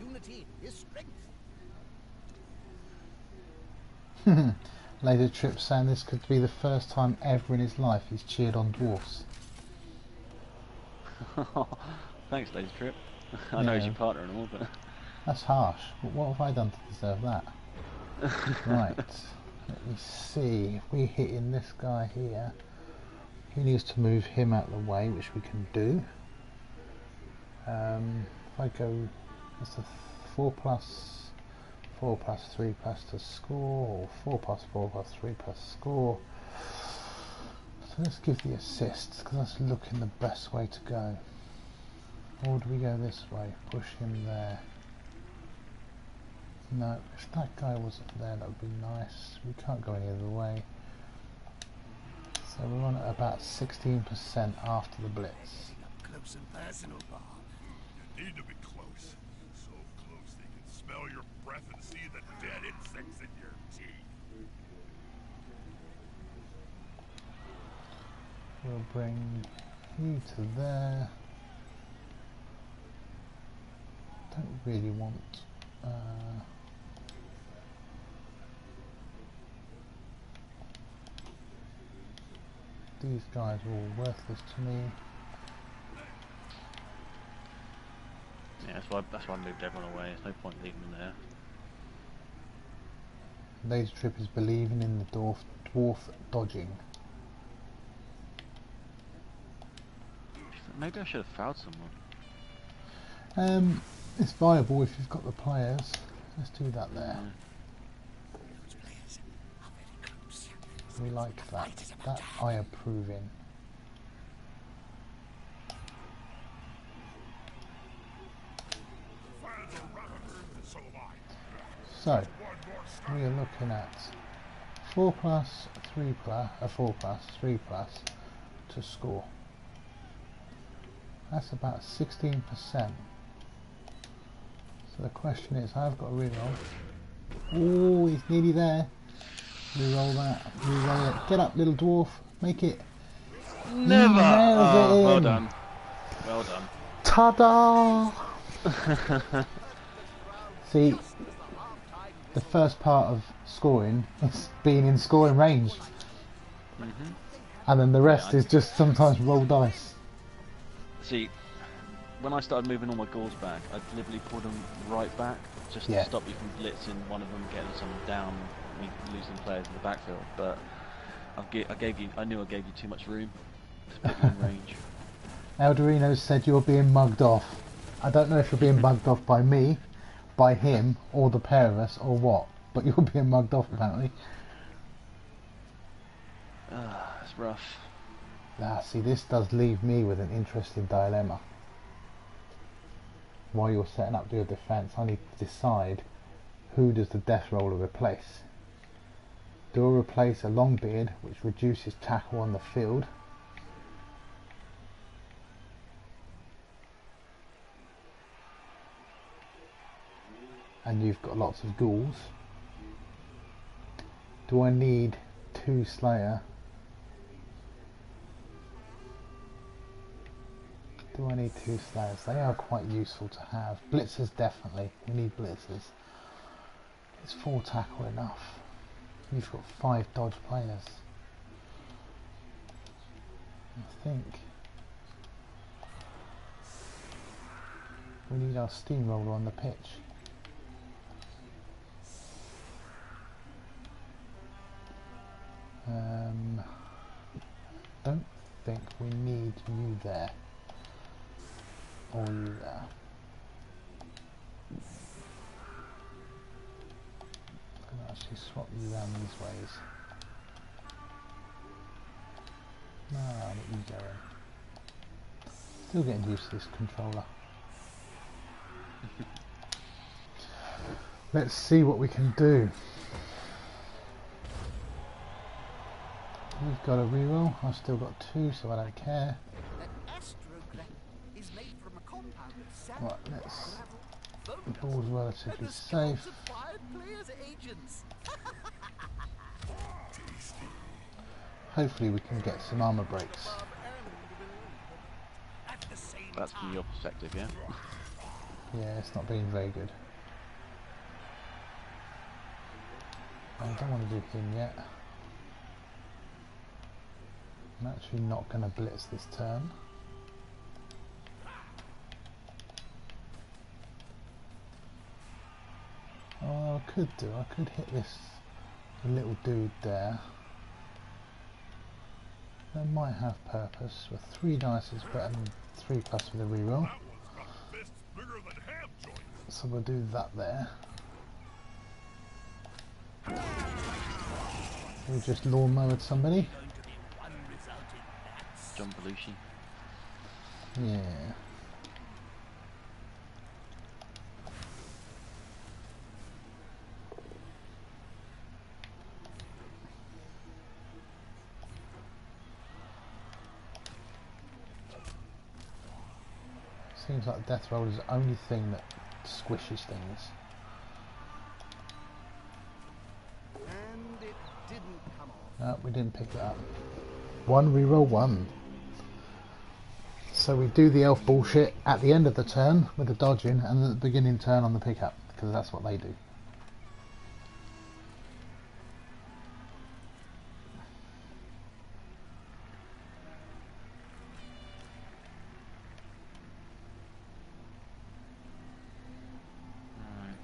Unity is strength. Laser Trip saying this could be the first time ever in his life he's cheered on dwarfs. Thanks, Laser Trip. I know he's Yeah. your partner and all, but That's harsh. But what have I done to deserve that? Right. Let me see. If we hit in this guy here, he needs to move him out of the way, which we can do. If I go, that's a 4 plus 3 plus to score, or 4 plus 4 plus 3 plus score. So let's give the assists, because that's looking the best way to go. Or do we go this way? Push him there. No, if that guy wasn't there, that would be nice. We can't go any other way. So we're on at about 16% after the blitz. Close and personal, Bob. You need to be close. So close they can smell your breath and see the dead insects in your teeth. We'll bring you to there. Don't really want these guys are all worthless to me. yeah, that's why I moved everyone away. There's no point leaving them there. Laser Trip is believing in the dwarf dodging. Maybe I should have fouled someone. It's viable if you've got the players. Let's do that there. Those players are very close. We like that. That I approve in. Fans are rapid, and so am I. So One more strike. we are looking at 4 plus 3 plus 4 plus 3 plus to score. That's about 16%. So the question is, I've got a reroll. Oh, he's nearly there. Reroll that. Reroll it. Get up, little dwarf. Make it. Never! nails it Oh, well in. done. Well done. Ta-da! See, the first part of scoring is being in scoring range, and then the rest is just sometimes roll dice. See, when I started moving all my goals back, I deliberately pulled them right back, just Yeah. to stop you from blitzing one of them, getting someone down, me losing players in the backfield. But I knew I gave you too much room to put you in range. Eldorino said you're being mugged off. I don't know if you're being mugged off by me, by him, or the pair of us, or what, but you're being mugged off apparently. It's rough. Ah, see, this does leave me with an interesting dilemma. While you're setting up your defence, I need to decide who does the death roller replace. Do I replace a Longbeard, which reduces tackle on the field? And you've got lots of ghouls. Do I need 2 Slayer? Do I need 2 Slayers? They are quite useful to have. Blitzers definitely. We need blitzers. Is 4 tackle enough? You've got 5 dodge players. I think we need our steamroller on the pitch. Don't think we need you there. Or you there. I'm gonna actually swap you around these ways. No, I'll let you go in. Still getting used to this controller. Let's see what we can do. We've got a reroll. I've still got 2, so I don't care. An astrograph is made from a compound of sand, Right, let's. gravel, The bone ball's dust, relatively and the skulls safe. of fired players' agents. Hopefully we can get some armor breaks. At the same That's from your perspective, yeah? Yeah, it's not been very good. I don't want to do him yet. I'm actually not going to blitz this turn. Oh, I could do. I could hit this little dude there. That might have purpose. With 3 dice is better than 3 plus with a reroll. That one's got fists bigger than ham joints. So we'll do that there. We just lawnmowered somebody. John Belushi. Yeah. Seems like death roll is the only thing that squishes things. And it didn't come off. No, we didn't pick that up. 1 reroll 1. So we do the elf bullshit at the end of the turn with the dodging and at the beginning turn on the pickup, because that's what they do. Alright.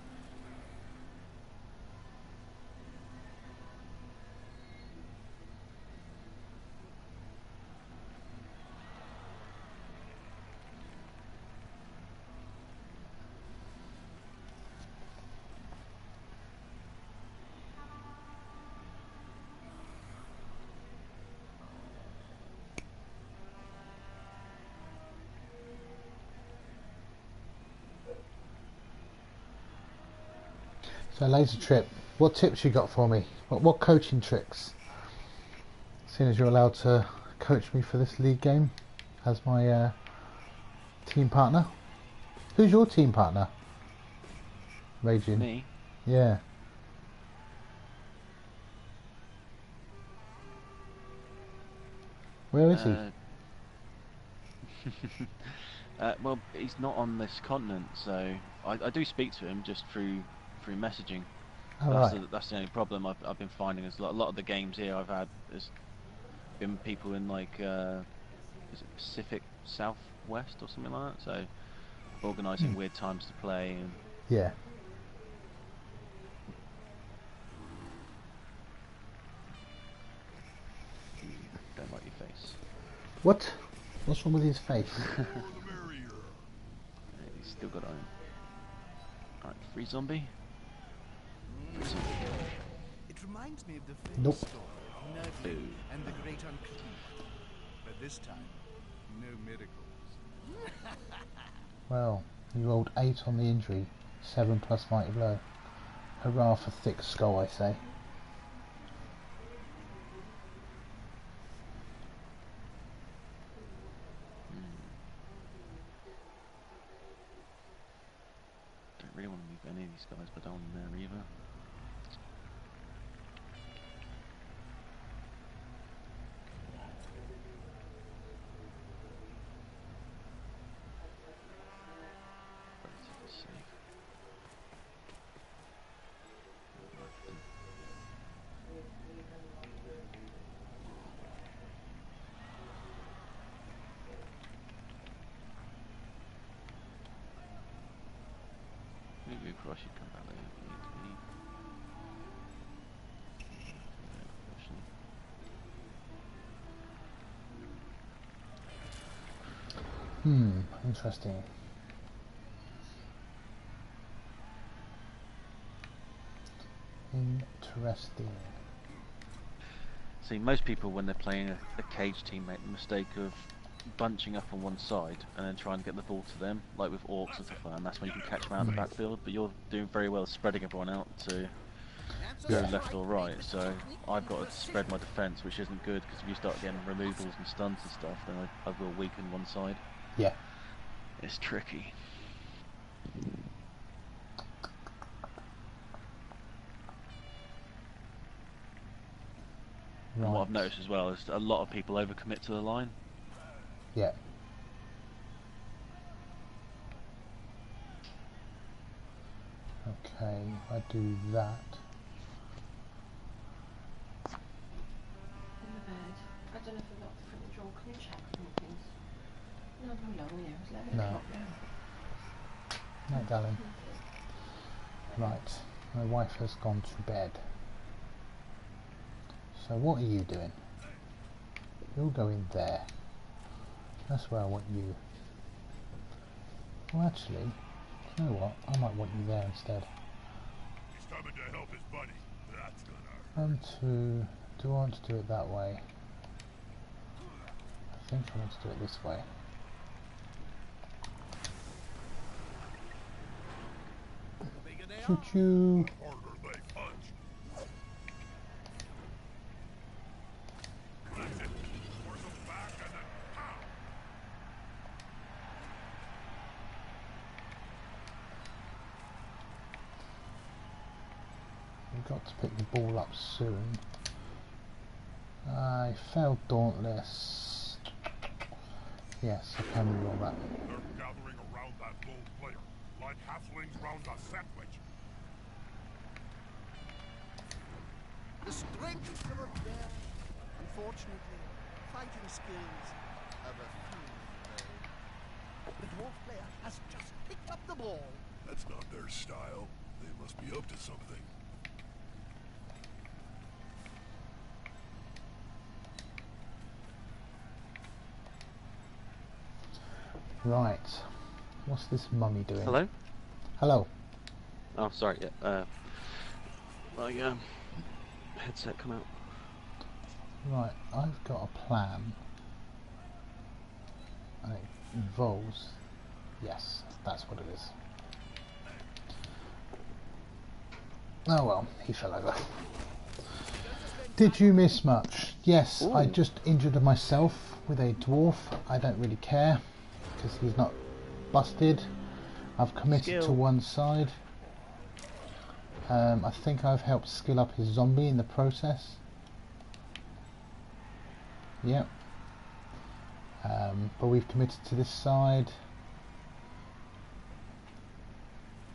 So Laser Trip, what tips you got for me? What coaching tricks? Seeing as you're allowed to coach me for this league game as my team partner. Who's your team partner? Raging. Me? Yeah. Where is he? Well, he's not on this continent, so I do speak to him just through messaging. Oh, That's, right. that's the only problem I've been finding is a lot of the games here I've had has been people in like is it Pacific Southwest or something like that. So organising weird times to play and Yeah. don't like your face. What? What's wrong with his face? The merrier. Yeah, he's still got iron. Alright, free zombie. Free zombie. It reminds me of the Nope. famous story of Nergal Boo. and the Great Unclean. But this time, no miracles. Well, you rolled 8 on the injury, 7 plus mighty blow. Hurrah for thick skull, I say. Don't really want to move any of these guys, but I don't want them there either. Relatively safe. Maybe across you come back later if you need to leave. Interesting. Interesting. See, most people when they're playing a cage team make the mistake of bunching up on one side and then trying to get the ball to them, like with orcs and stuff like that, and that's when you can catch them out of the backfield, but you're doing very well spreading everyone out to go Yeah. left or right, so I've got to spread my defence, which isn't good, because if you start getting removals and stuns and stuff, then I will weaken one side. Yeah. It's tricky. And what I've Right. noticed as well is a lot of people overcommit to the line. Yeah. Okay, I do that. In the bed. I don't know if I've got the front door. Can you check for me, please? No, I'm alone here. It's 11 No. o'clock now. No, darling. Right, my wife has gone to bed. So what are you doing? You'll go in there. That's where I want you. Well, actually, you know what? I might want you there instead. He's coming to help his buddy. That's gonna Do I want to do it that way? I think I want to do it this way. Bigger they Choo are. choo! harder they punch. That's it. Force him back and then pow! We've got to pick the ball up soon. I failed Dauntless. Yes, I can reroll that. They're gathering around that lone player, like halflings round a sandwich. The strength of a bear. Unfortunately, fighting skills of a few, though. The dwarf player has just picked up the ball. That's not their style. They must be up to something. Right. What's this mummy doing? Hello? Hello. Oh, sorry, yeah. My headset come out. Right, I've got a plan. And it involves... Yes, that's what it is. Oh well, he fell over. Did you miss much? Yes, I Ooh. just injured myself with a dwarf. I don't really care, because he's not busted. I've committed to Skill. one side. I think I've helped skill up his zombie in the process. Yep. But we've committed to this side.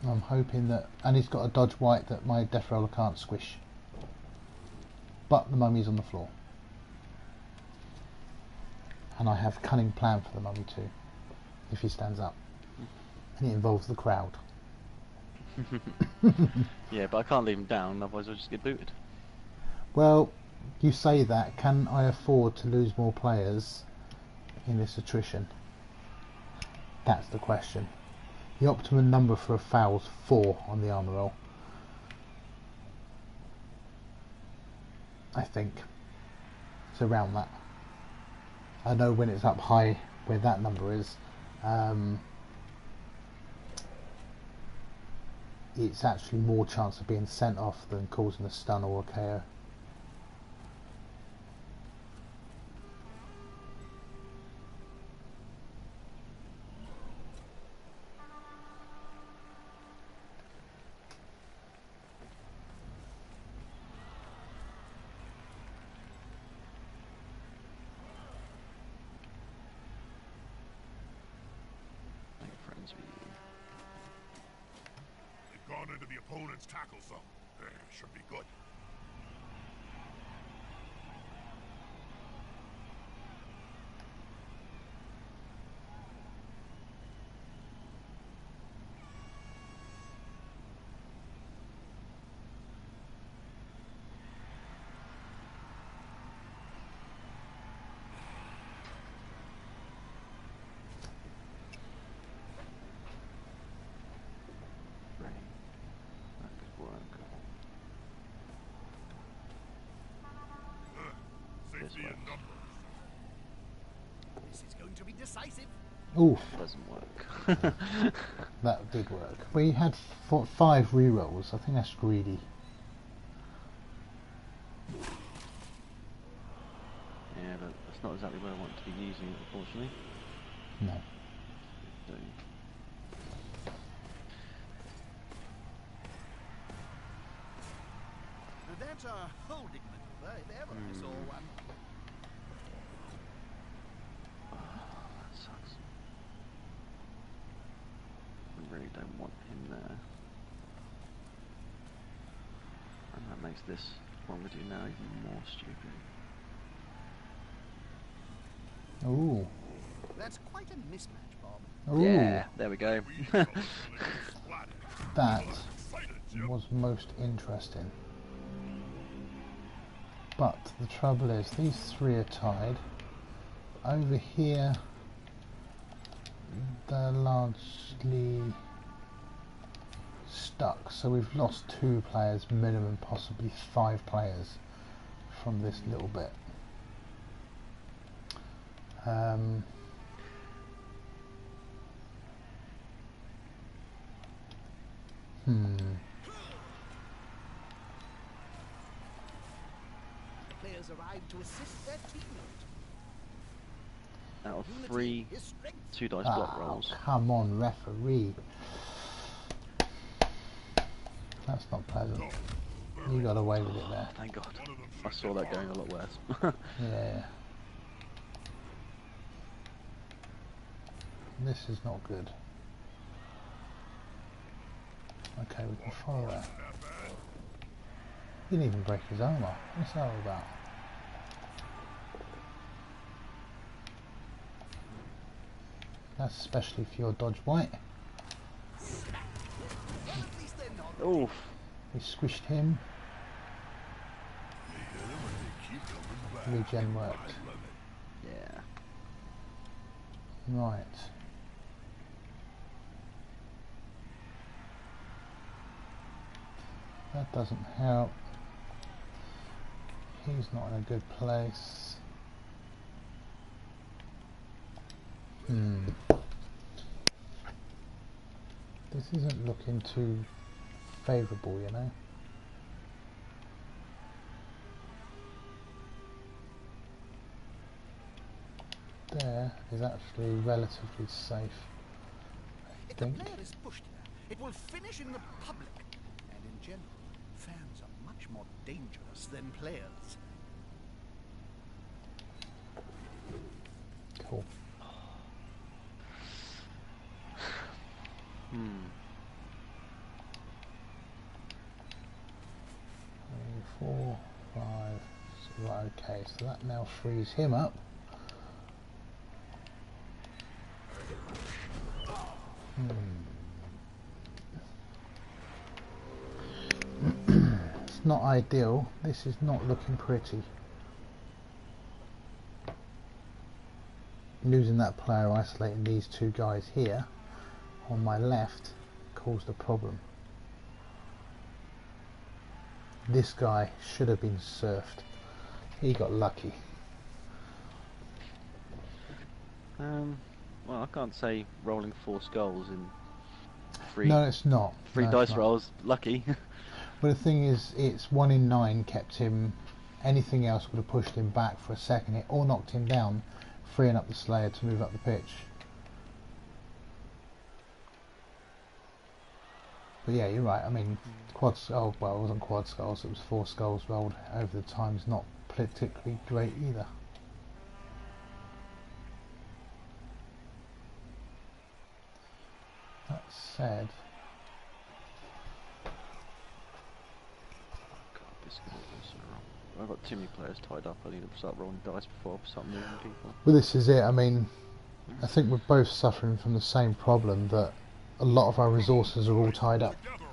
I'm hoping that... And he's got a dodge white that my death roller can't squish. But the mummy's on the floor. And I have a cunning plan for the mummy too, if he stands up. And it involves the crowd. Yeah, but I can't leave him down, otherwise I'll just get booted. Well, you say that. Can I afford to lose more players in this attrition? That's the question. The optimum number for a foul is 4 on the armour roll. I think. It's around that. I know when it's up high where that number is. It's actually more chance of being sent off than causing a stun or a KO. Make friends with you. They've gone into the opponent's tackle zone. Should be good. Right. That could work. Safety in numbers. This is going to be decisive. Oof, Doesn't work. that did work. We had 5 rerolls. I think that's greedy. Yeah, but that's not exactly where I want to be using it, unfortunately. No. So, Now that's a holding maneuver, if ever I saw one. that sucks. I really don't want him there. That makes this one we do now even more stupid. Ooh. That's quite a mismatch, Bob. Ooh. Yeah, there we go. That was most interesting. But the trouble is, these three are tied. Over here, they're largely stuck. So we've lost 2 players, minimum, possibly 5 players from this little bit. Players arrive to assist their teammate. Out of 3 Unity is strength. 2 dice block Oh, rolls. come on, referee. That's not pleasant. You got away with it there. Thank God. I saw that going a lot worse. Yeah. This is not good. Okay, we can follow that. He didn't even break his armour. What's that all about? That's especially if you're dodge white. Oof. We squished him. Regen worked. Yeah. Right. That doesn't help. He's not in a good place. This isn't looking too favourable, you know. There is actually relatively safe, I If the think. player is pushed here, it will finish in the public. And in general, fans are much more dangerous than players. Cool. 4, 5. Right, okay, so that now frees him up. It's not ideal. This is not looking pretty. Losing that player, isolating these 2 guys here on my left, caused a problem. This guy should have been surfed. He got lucky. Well, I can't say rolling 4 skulls in 3 No, it's not. 3 No, dice it's not. rolls. Lucky. But the thing is, it's 1 in 9 kept him. Anything else would have pushed him back for a second hit or knocked him down, freeing up the Slayer to move up the pitch. But yeah, you're right. I mean, quad skull. Well, it wasn't quad skulls. It was 4 skulls rolled over the time. Is not particularly great either. That said, God, this is gonna go so wrong. I've got too many players tied up. I need to start rolling dice before I start moving people. well, this is it. I mean, I think we're both suffering from the same problem, that a lot of our resources are all tied up. Together.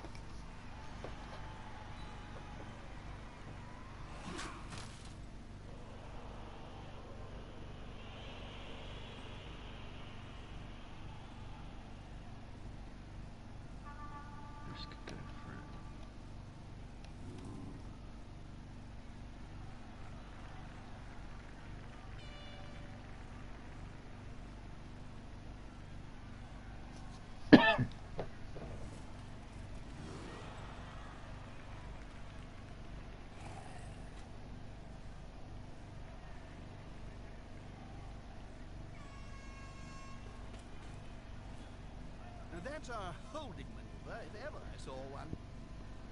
This could go for it. Now that's a holding maneuver if ever I saw one.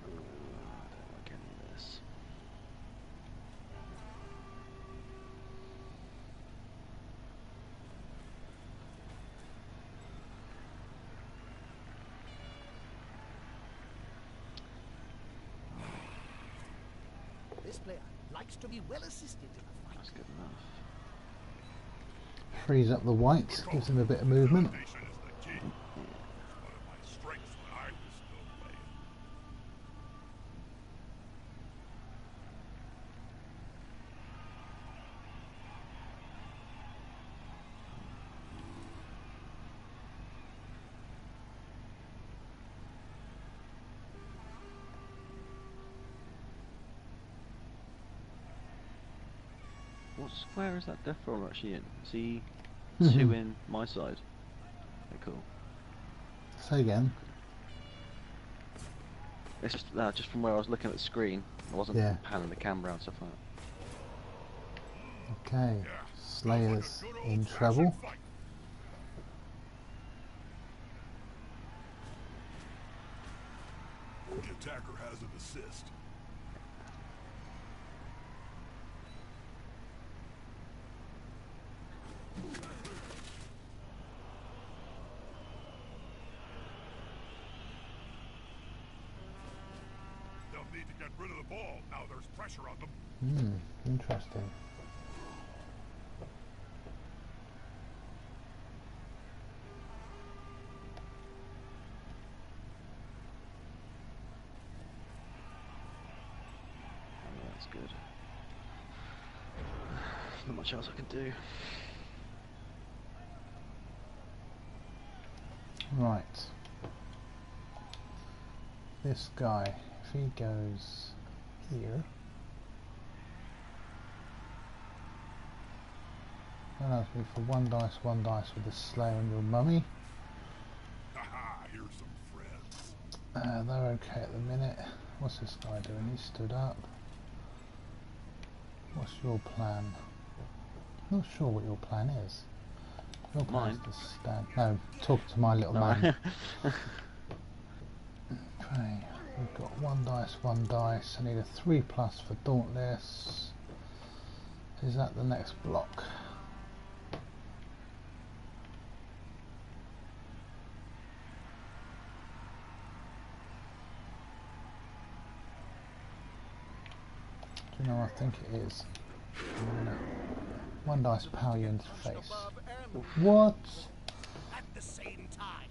I don't like any of this. This player likes to be well assisted in a fight. That's good enough. Frees up the white, gives him a bit of movement. Foundation is the key. One of my strengths when I was still playing. What square is that death roll actually in? Is he Mhm. 2 in my side? Okay, cool. Say again. It's just from where I was looking at the screen. I wasn't Yeah. panning the camera and stuff like that. Okay, Yeah, Slayer's sounds like a good in old-fashioned trouble. fight. The attacker has an assist. They'll need to get rid of the ball now there's pressure on them. Interesting. Oh, that's good. Not much else I can do. Right. This guy, if he goes here, that allows me for one dice with the Slayer and your mummy. Haha, here's some friends. They're okay at the minute. What's this guy doing? He stood up. What's your plan? Not sure what your plan is. Your plan is Mine? to stand. No, talk to my little man. Okay, we've got one dice. I need a 3+ for Dauntless. Is that the next block? Do you know, I think it is. I'm gonna one dice power you into the face. Above and What? at the same time.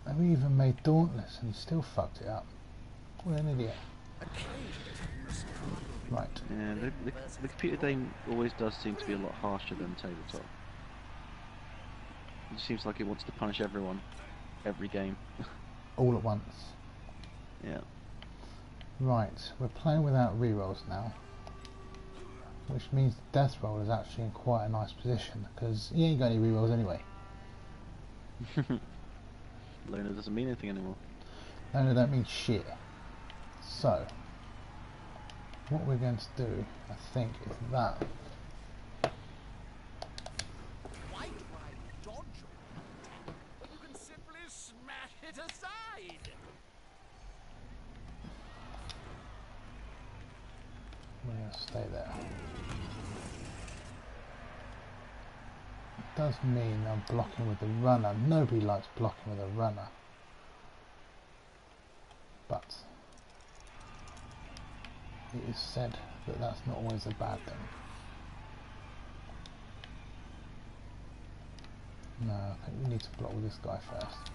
I've even made Dauntless and he still fucked it up. What an idiot. Right. Yeah, the computer game always does seem to be a lot harsher than tabletop. It seems like it wants to punish everyone, every game. All at once. Yeah. Right, we're playing without rerolls now. Which means the death roll is actually in quite a nice position, because he ain't got any rerolls anyway. Luna doesn't mean anything anymore. No, they don't mean shit. So, what we're going to do, I think, is that. White Ride dodge but you can simply smash it aside. We're going to stay there. It does mean I'm blocking with the runner. Nobody likes blocking with a runner. But it is said that that's not always a bad thing. No, I think we need to block with this guy first.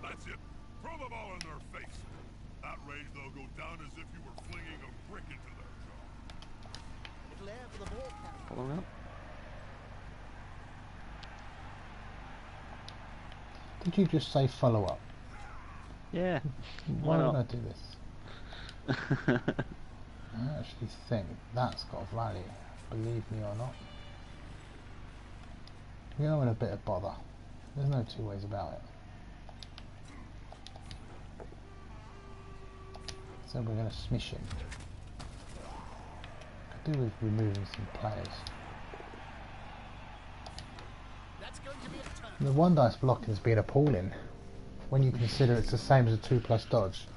That's it. Throw the ball in their face. That range they'll go down as if you were flinging a brick into their jaw. It'll air for the ball carrier. Following up? Did you just say follow up? Yeah. Why Why would I not? do this? I actually think that's got value, believe me or not. We are in a bit of bother. There's no two ways about it. So we're going to smish him. Could do with removing some players. That's going to be a turn. The one dice blocking has been appalling when you consider it's the same as a 2+ dodge.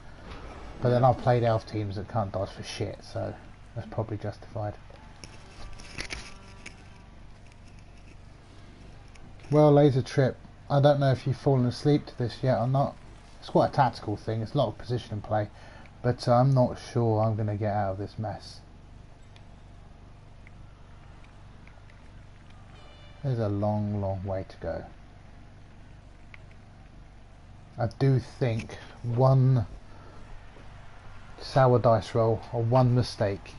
But then I've played elf teams that can't dodge for shit, so that's probably justified. Well, Laser Trip, I don't know if you've fallen asleep to this yet or not. It's quite a tactical thing, it's a lot of position and play. But I'm not sure I'm going to get out of this mess. There's a long, long way to go. I do think one sour dice roll or one mistake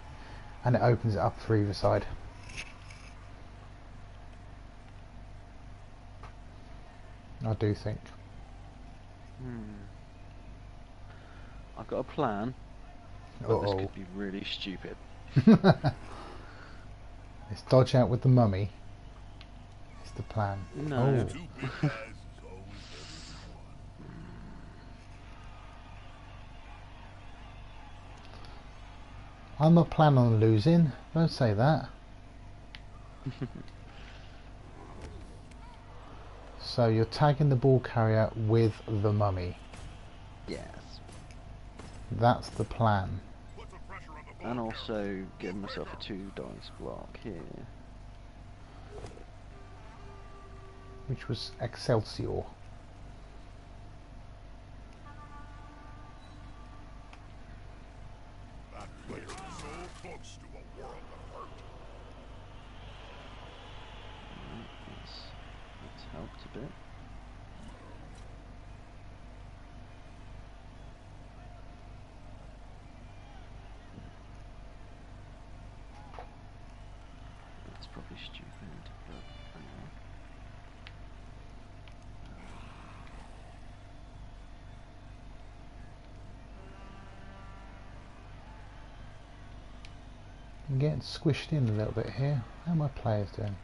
and it opens it up for either side. I do think. I've got a plan, but this could be really stupid. Let's dodge out with the mummy. It's the plan. No. Two big guys is always better than one. I'm not planning on losing. Don't say that. So you're tagging the ball carrier with the mummy. Yes. That's the plan. Put some pressure on the ball. And also give myself a 2 dice block here. Which was Excelsior. That player is so close to a world of hurt. That's helped a bit. That's probably stupid, but anyway. I'm getting squished in a little bit here. How are my players doing?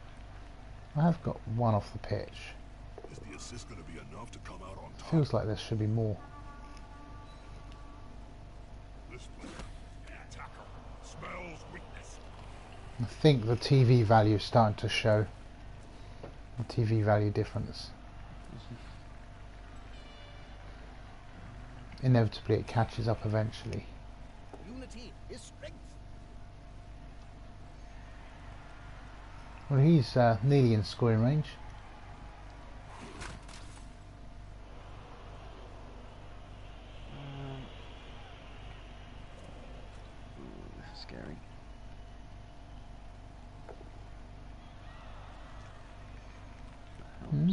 I have got one off the pitch. Is the assist going to be enough to come out on top? Feels like there should be more. This player, the attacker, smells weakness. I think the TV value is starting to show. The TV value difference. Inevitably it catches up eventually. Unity is strength. Well, he's nearly in scoring range. Ooh, this is scary. That helps.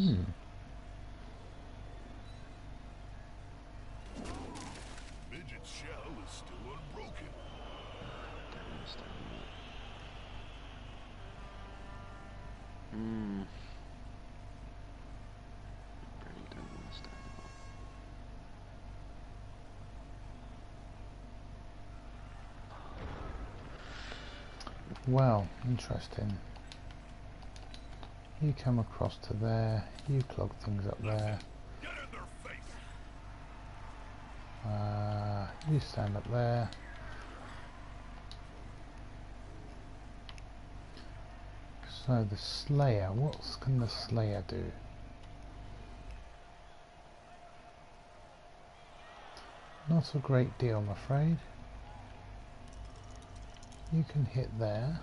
Midget's shell is still unbroken. Don't understand that. Really don't understand that. Well, interesting. You come across to there, you clog things up there. Get in their face. You stand up there. So the Slayer, what can the Slayer do? Not a great deal, I'm afraid. You can hit there.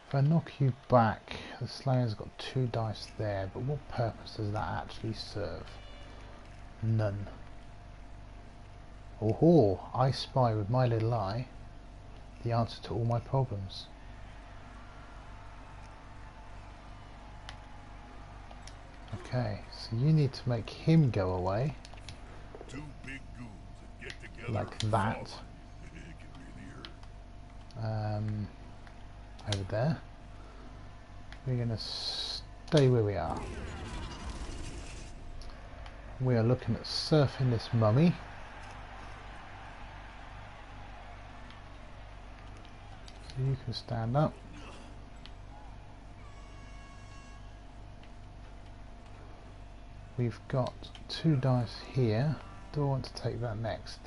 If I knock you back, the Slayer's got 2 dice there, but what purpose does that actually serve? None. Oh, I spy with my little eye the answer to all my problems. Okay, so you need to make him go away. Two big goons that get together Like and that. fall. It can really hurt. Over there. We're going to stay where we are. We are looking at surfing this mummy. So you can stand up. We've got 2 dice here. Do I want to take that next?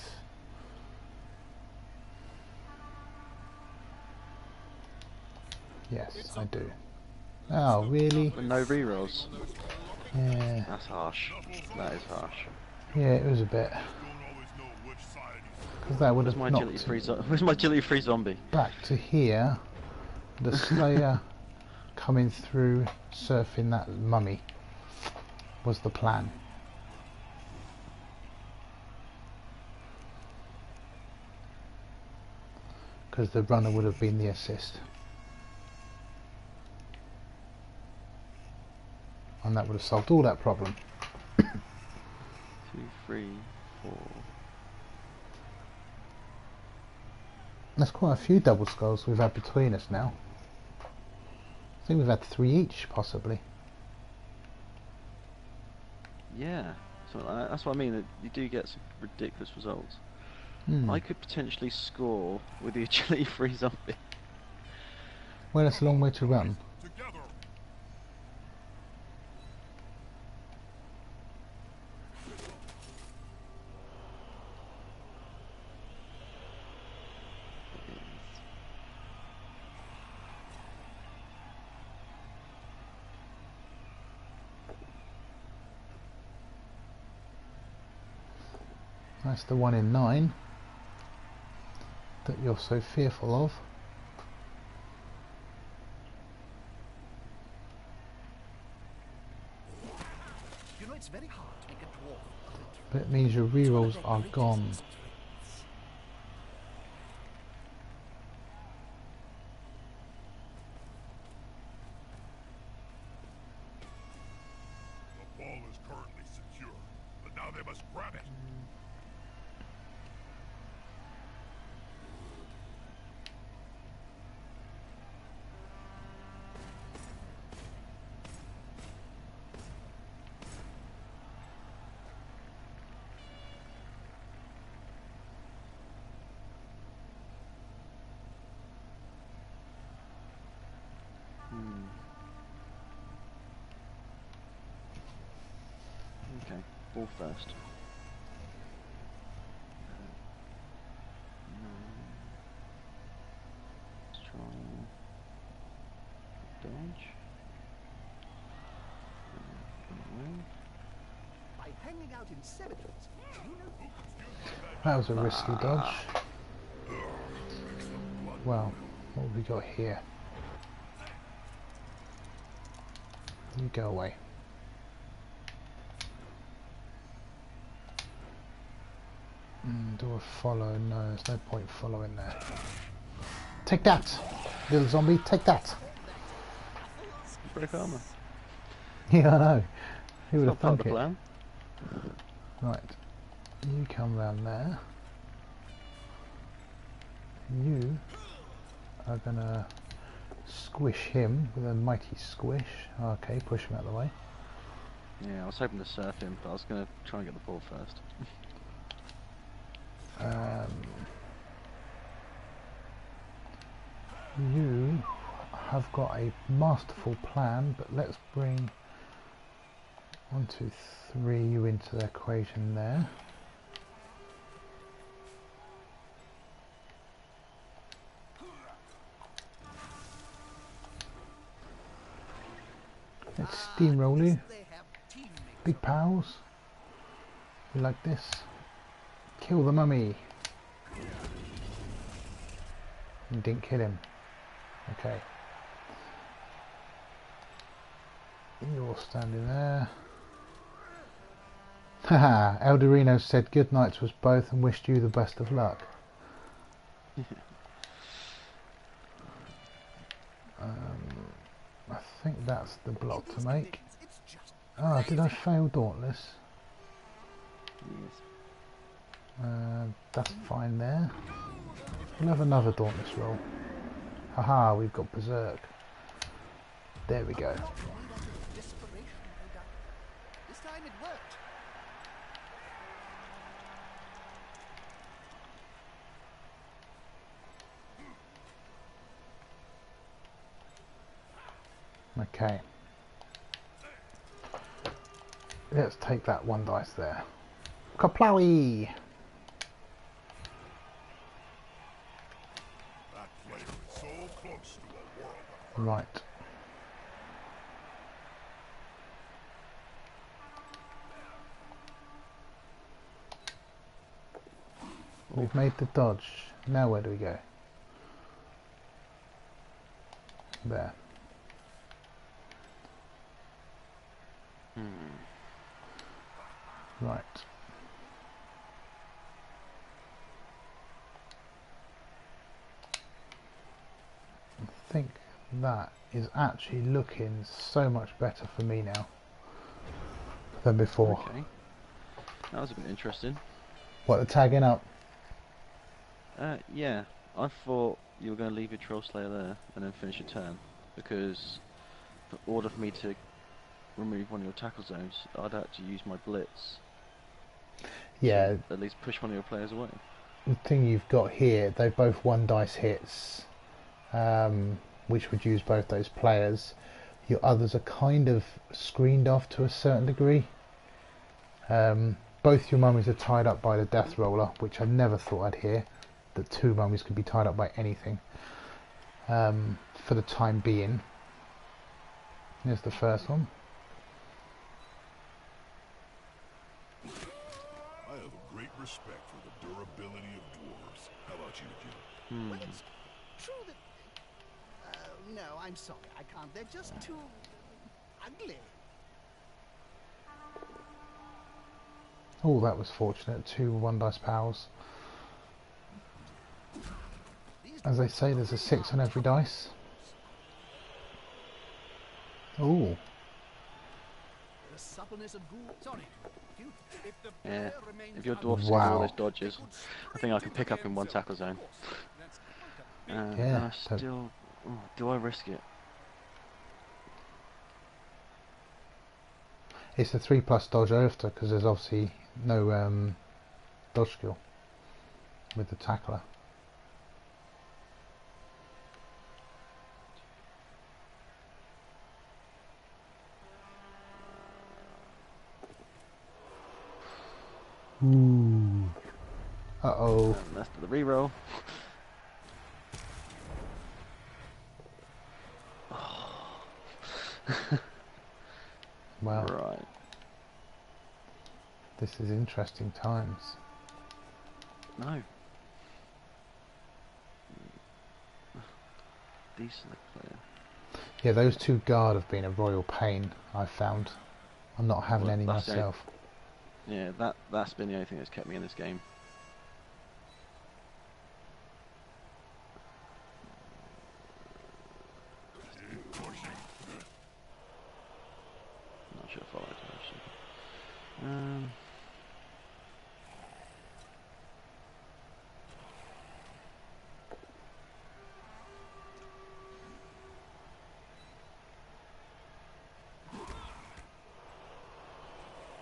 Yes, I do. Oh, really? With no rerolls. Yeah, That's harsh. That is harsh. yeah, it was a bit. Don't always know which side he's Because that would Where's have my knocked agility free? Where's my agility free zombie? back to here. The Slayer coming through, surfing that mummy was the plan. Because the runner would have been the assist. And that would have solved all that problem. 2, 3, 4. That's quite a few double skulls we've had between us now. I think we've had 3 each, possibly. Yeah, so that's what I mean. That you do get some ridiculous results. Hmm. I could potentially score with the agility free zombie. Well, it's a long way to run. Together. That's the 1 in 9 that you're so fearful of. You know, it's very hard to make a dwarf of it. But it means your rerolls are gone. The ball is currently secure, but now they must grab it. Okay, ball first. Let's try dodge. By hanging out in cemeteries, you know, That was a risky dodge. Well, what have we got here? You go away. Do a follow? No, there's no point following there. Take that, little zombie, take that. Break armor. Yeah, I know. Who would Not have part of thunk the it? plan. Right, you come round there. You are gonna squish him with a mighty squish. Okay, push him out of the way. Yeah, I was hoping to surf him, but I was going to try and get the ball first. You have got a masterful plan, but let's bring 1, 2, 3 you into the equation there. Let's steamroll you, they have teammates. big pals. You like this? Kill the mummy. You didn't kill him. Okay. You're standing there. Haha, Eldorino said good night to us both and wished you the best of luck. I think that's the block to make. It's just Ah, did I fail Dauntless? Yes. That's fine there. We'll have another Dauntless roll. Haha, we've got Berserk. There we go. made out of desperation, no doubt. This time it worked. Okay. Let's take that 1 dice there. Kaplowy! That player is so close to a world of hurt. Right. We've made the dodge. Now where do we go? There. Right. I think that is actually looking so much better for me now than before. Okay. That was a bit interesting. What, the tagging up? Yeah. I thought you were going to leave your Troll Slayer there and then finish your turn, because in order for me to remove one of your tackle zones, I'd have to use my Blitz. Yeah, To at least push one of your players away. the thing you've got here, they're both 1 dice hits, which would use both those players. Your others are kind of screened off to a certain degree. Both your mummies are tied up by the Death Roller, which I never thought I'd hear, that 2 mummies could be tied up by anything, for the time being. Here's the first one. I have a great respect for the durability of dwarves. How about you, Jim? Well, it's true that... no, I'm sorry, I can't. They're just too... ugly. Oh, that was fortunate. 2 1 dice pals. As they say, there's a 6 on every dice. Oh, The suppleness of ghoul... Sorry. If the Yeah. player remains If your dwarfs can do Wow. all those dodges, I think I can pick up in 1 tackle zone. Yeah, I so- still... Oh, do I risk it? it's a 3+ dodge after, because there's obviously no dodge skill with the tackler. Ooh. Uh-oh. That's the reroll. Well, Right. this is interesting times. No. Decent player. Yeah, those 2 guard have been a royal pain, I've found. I'm not having Well, any that's myself. Yeah, that's been the only thing that's kept me in this game. I should have followed actually.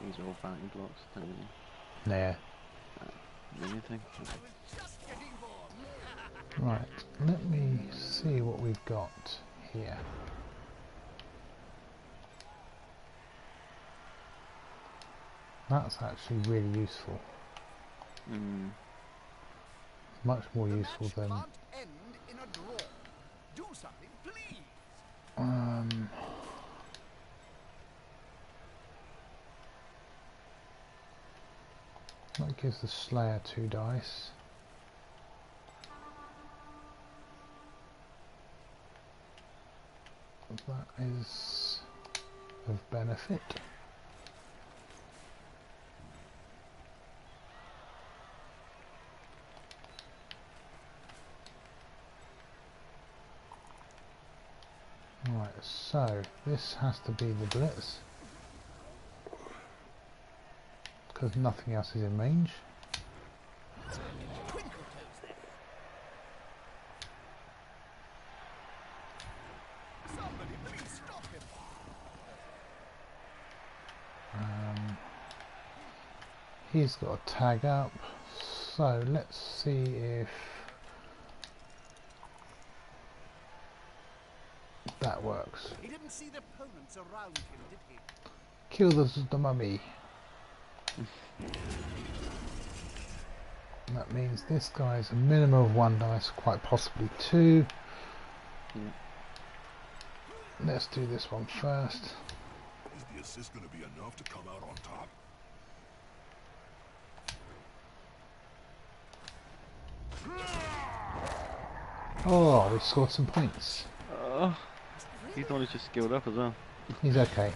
These are all bounty blocks. Don't really Yeah. mean anything. Right, let me see what we've got here. That's actually really useful. Much more The useful match than... can't end in a draw. Do something, please. That gives the Slayer 2 dice. That is of benefit. Right, so this has to be the Blitz, because nothing else is in range. Twinkle toes there. Somebody please stop him. He's got a tag up, so let's see if that works. He didn't see the opponents around him, did he? Kill the mummy. That means this guy is a minimum of 1 dice, quite possibly 2. Yeah. Let's do this one first. Is the assist going to be enough to come out on top? Oh, we scored some points. He's the one who's just skilled up as well. He's okay.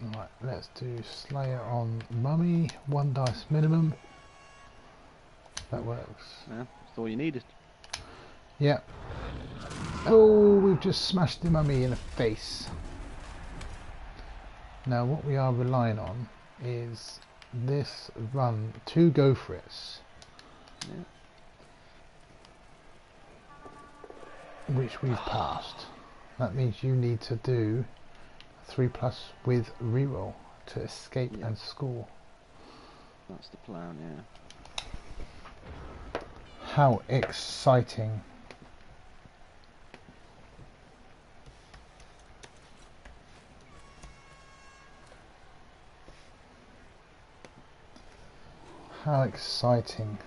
Right, let's do Slayer on Mummy. 1 dice minimum. That works. Yeah, that's all you needed. Yep. Oh, we've just smashed the Mummy in the face. Now what we are relying on is this run to go for it. Yeah. Which we've passed. That means you need to do 3+ with reroll to escape Yep. and score. That's the plan, yeah. How exciting. How exciting.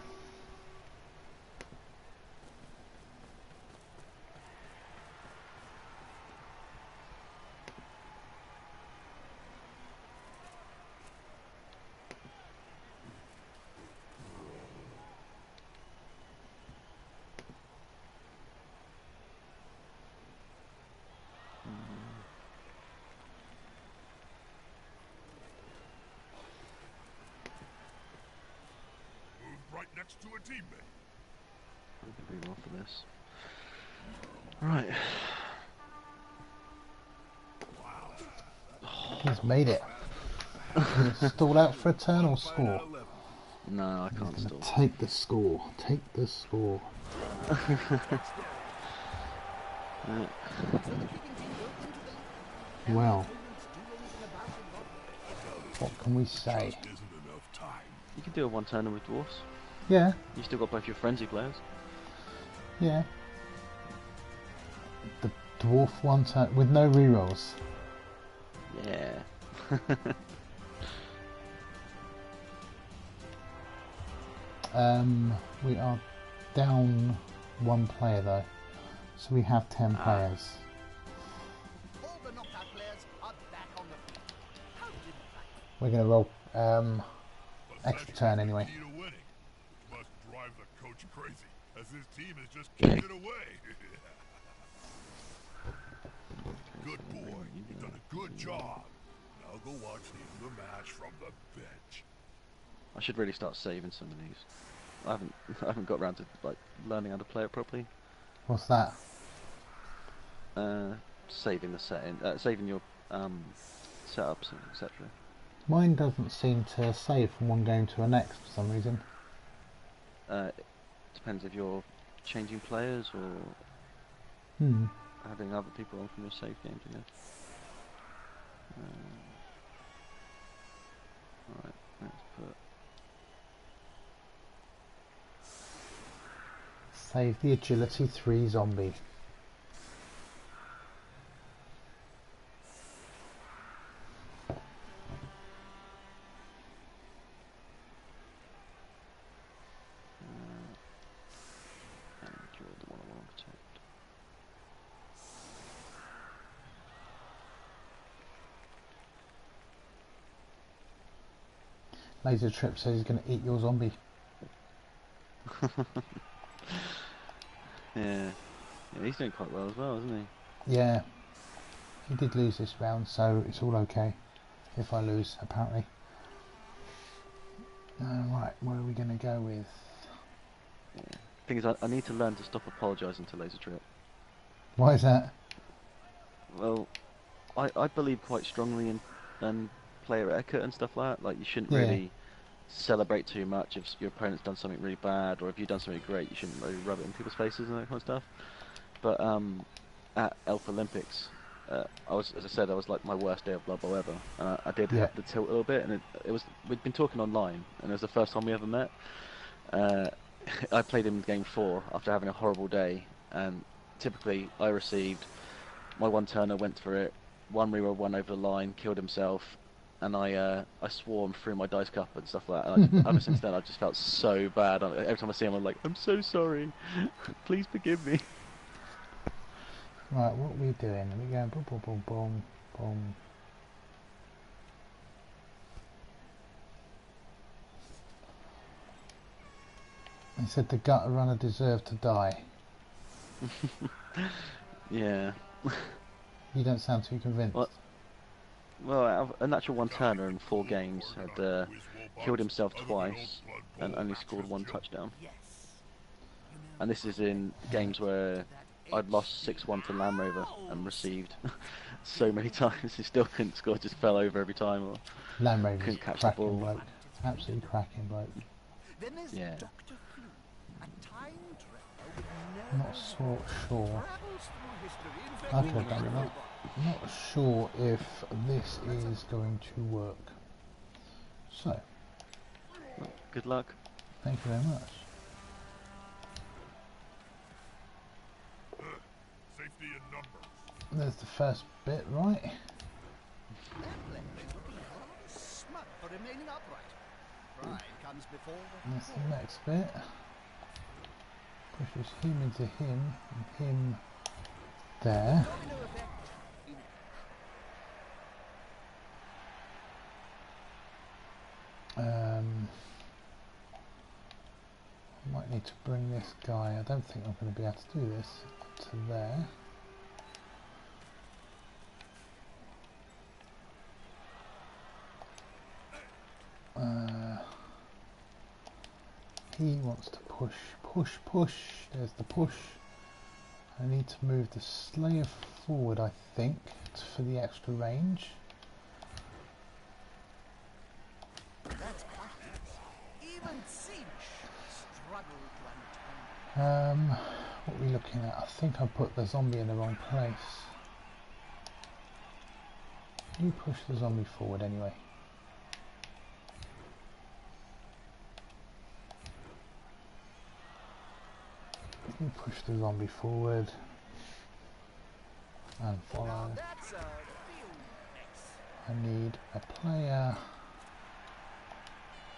Moved right next to a teammate. I can do well for this. Right. He's made it. He's stalled out for Eternal score. No, I can't He's stall. gonna take the score. Take the score. Well, what can we say? Just isn't enough time. You can do a one-turner with dwarfs. Yeah, You still got both your frenzy players. yeah. The dwarf one turn with no rerolls. Yeah. We are down 1 player though, so we have 10 players. All the knockout players are back on the field. How did that? We're gonna roll But extra that's turn the anyway. key to winning, which must drive the coach crazy, as his team has just kicked it away. Good boy, you've done a good job. Now go watch the end of the match from the bench. I should really start saving some of these. I haven't got around to like learning how to play it properly. What's that? Saving the setting, saving your setups and etc. Mine doesn't seem to save from one game to the next for some reason. Depends if you're changing players or Hmm. having other people on from your save games, I guess. Alright, let's put... Save the agility 3 zombie. and kill the one I want to protect. Laser Trip says he's going to eat your zombie. Yeah, he's doing quite well as well, isn't Yeah. He did lose this round, so it's all okay if I lose, apparently. Right, what are we going to go with? he? Yeah. Thing is, I need to learn to stop apologising to Laser Trip. Why is that? Well, I believe quite strongly in player etiquette and stuff like that. Like, you shouldn't Yeah. really celebrate too much if your opponent's done something really bad, or if you've done something great, you shouldn't really rub it in people's faces and that kind of stuff. But at Elf Olympics, as I said, I was like my worst day of Blood Bowl ever, and I did Yeah. have to tilt a little bit, and we'd been talking online, and it was the first time we ever met. I played him game 4 after having a horrible day, and typically I received my one turner, went for it, one reroll, one over the line, killed himself, and I swore and threw my dice cup and stuff like that. And ever since then, I just felt so bad. Every time I see him, I'm like, I'm so sorry, please forgive me. Right, what are we doing? Are we going boom, boom, boom, boom, boom? He said the gutter runner deserved to die. Yeah. You don't sound too convinced. What? well, a natural one-turner in 4 games, had killed himself twice and only scored 1 touchdown. Yes. And this is in games where I'd lost 6-1 to Land Rover and received so many times. He still couldn't score, just fell over every time or Land Rover's couldn't catch the cracking ball. bloke. Absolutely cracking bloke. Then there's Yeah. Dr. Flu, a time traveler with I'm no not so sure. travels through history, I could have done infecting that. I'm not sure if this is going to work. So, Well, good luck. thank you very much. Safety in numbers. There's the first bit, right? That player is looking rather smug for remaining upright. Pride comes before the That's the next bit. Pushes him into him and him there. domino effect. I might need to bring this guy. I don't think I'm going to be able to do this to there. He wants to push, push, push. There's the push. I need to move the Slayer forward, I think, for the extra range. That's classics. Even Siege struggled to untangle. What are we looking at? I think I put the zombie in the wrong place. You push the zombie forward anyway. You push the zombie forward and follow. Now that's a field mix. I need a player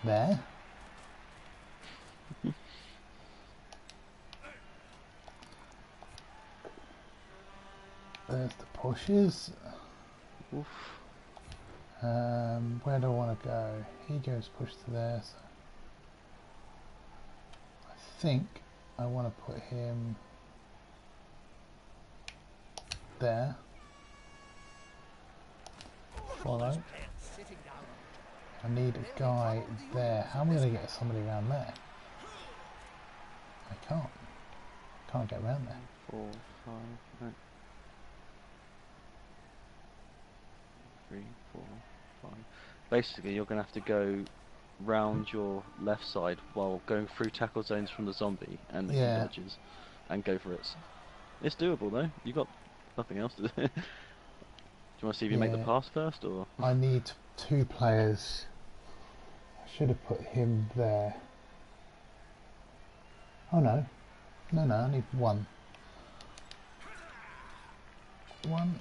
there. There's the pushes. Oof. Where do I want to go? He goes push to there. So I think I want to put him there. Follow. Sitting down. I need a guy there. How am I going to get somebody around there? I can't. Can't get around there. 4, 5, no. 3, 4, 5. Basically, you're going to have to go round your left side while going through tackle zones from the zombie and making Yeah. dodges and go for it. It's doable though. You got nothing else to do. Do you want to see if you make the Yeah. pass first, or I need 2 players. I should have put him there. Oh no. No, I need 1. 1.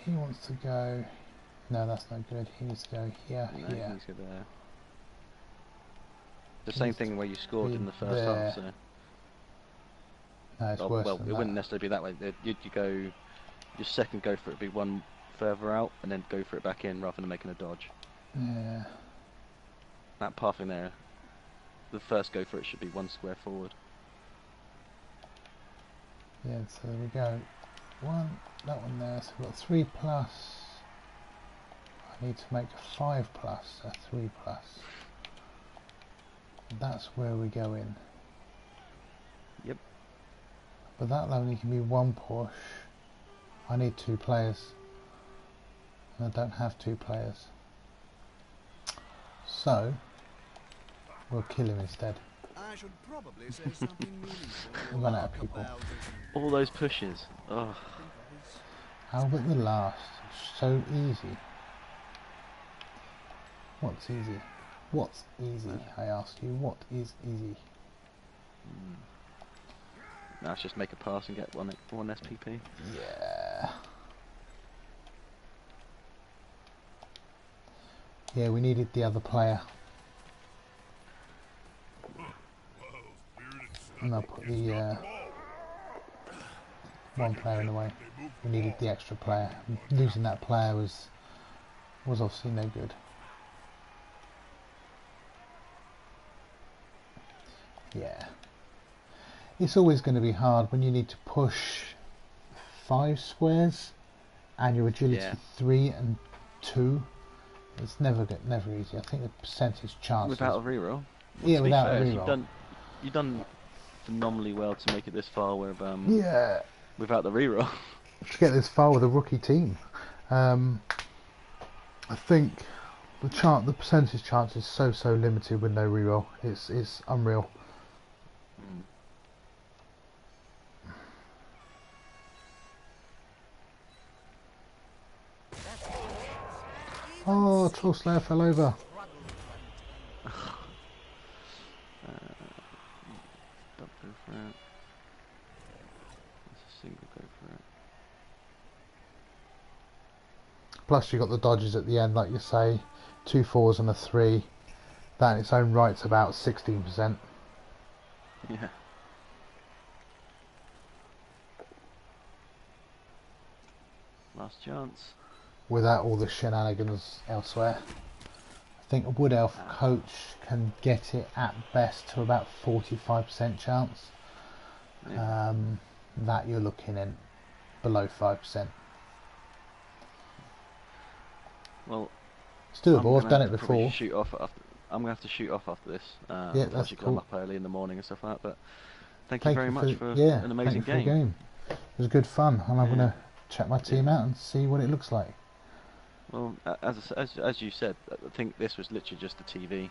He wants to go. No, that's not good. He needs to go here, no, here. you need to go there. The same Needs thing to where you scored be in the first there. half. So, No, it's oh, worse well, than it that. wouldn't necessarily be that way. You go your second go for it would be 1 further out, and then go for it back in rather than making a dodge. Yeah. That pathing there, the first go for it should be 1 square forward. Yeah, so there we go. 1, that one there. So we've got 3 plus. I need to make a 5 plus, a 3 plus. That's where we go in. Yep. But that only can be 1 push. I need 2 players. And I don't have 2 players. So, we'll kill him instead. I should probably say something meaningful. We've run out of people. about it. All those pushes. Oh, Think of his How about the last? So easy. What's easy? What's easy? I ask you, what is easy? now let's just make a pass and get one SPP. Yeah. Yeah, we needed the other player. And I'll put the 1 player in the way. We needed the extra player. Losing that player was obviously no good. Yeah. It's always going to be hard when you need to push 5 squares and your agility Yeah. 3 and 2. It's never easy. I think the percentage chances. Without a reroll. Yeah, To be without a fair, reroll. You've done phenomenally well to make it this far with Yeah, without the reroll. to get this far with a rookie team. I think the percentage chance is so limited with no reroll. It's unreal. Oh, Troll Slayer fell over. Don't go for it. Let's a single go for it. Plus you got the dodges at the end, like you say, 2 4s and a 3. That in its own right's about 16%. Yeah. Last chance. Without all the shenanigans elsewhere. I think a Wood Elf coach can get it at best to about 45% chance. Yeah. That you're looking at below 5%. Well, It's doable. I've done it before. Shoot off after, I'm gonna have to shoot off after this. Yeah, that's because cool. I'm up early in the morning and stuff like that. But thank you very much for yeah, an amazing thank you for the game. It was good fun, and I'm Yeah. going to check my team out and see what it looks like. Well, as you said, I think this was literally just the TV.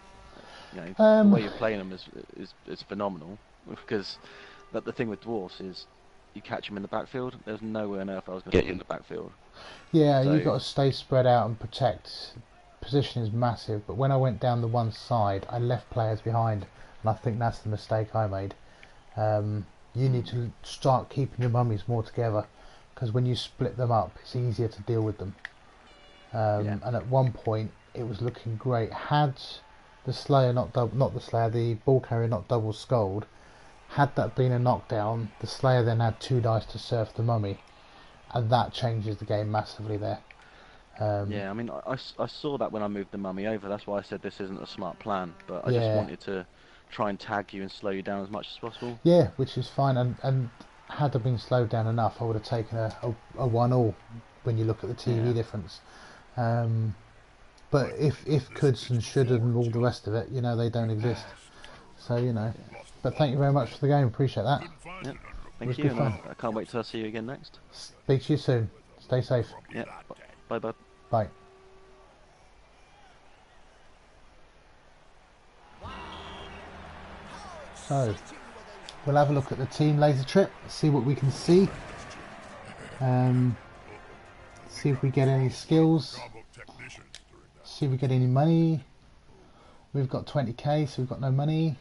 You know, the way you're playing them is phenomenal. Because the thing with dwarfs is you catch them in the backfield. There's nowhere on earth I was going to get you in the backfield. Yeah, So, you've got to stay spread out and protect. Position is massive, but when I went down the one side, I left players behind, and I think that's the mistake I made. You need to start keeping your mummies more together, because when you split them up, it's easier to deal with them. Yeah. And at one point, it was looking great. Had the Slayer the ball carrier not double skulled, had that been a knockdown, the Slayer then had 2 dice to surf the mummy, and that changes the game massively there. Yeah, I mean, I saw that when I moved the mummy over. That's why I said this isn't a smart plan. But I Yeah. just wanted to try and tag you and slow you down as much as possible. Yeah, which is fine. And had I been slowed down enough, I would have taken a 1-all when you look at the TV Yeah. difference. But if coulds and should and all the rest of it, you know, they don't exist. So, you know. But thank you very much for the game. Appreciate that. Couldn't find Yep. it under Thank was you, good and fun. I can't wait till I see you again next. Speak to you soon. Stay safe. Yeah. Bye, bud. Bye. So, we'll have a look at the team laser trip, see what we can see. See if we get any skills, job of technicians during that. see if we get any money. We've got 20k, so we've got no money.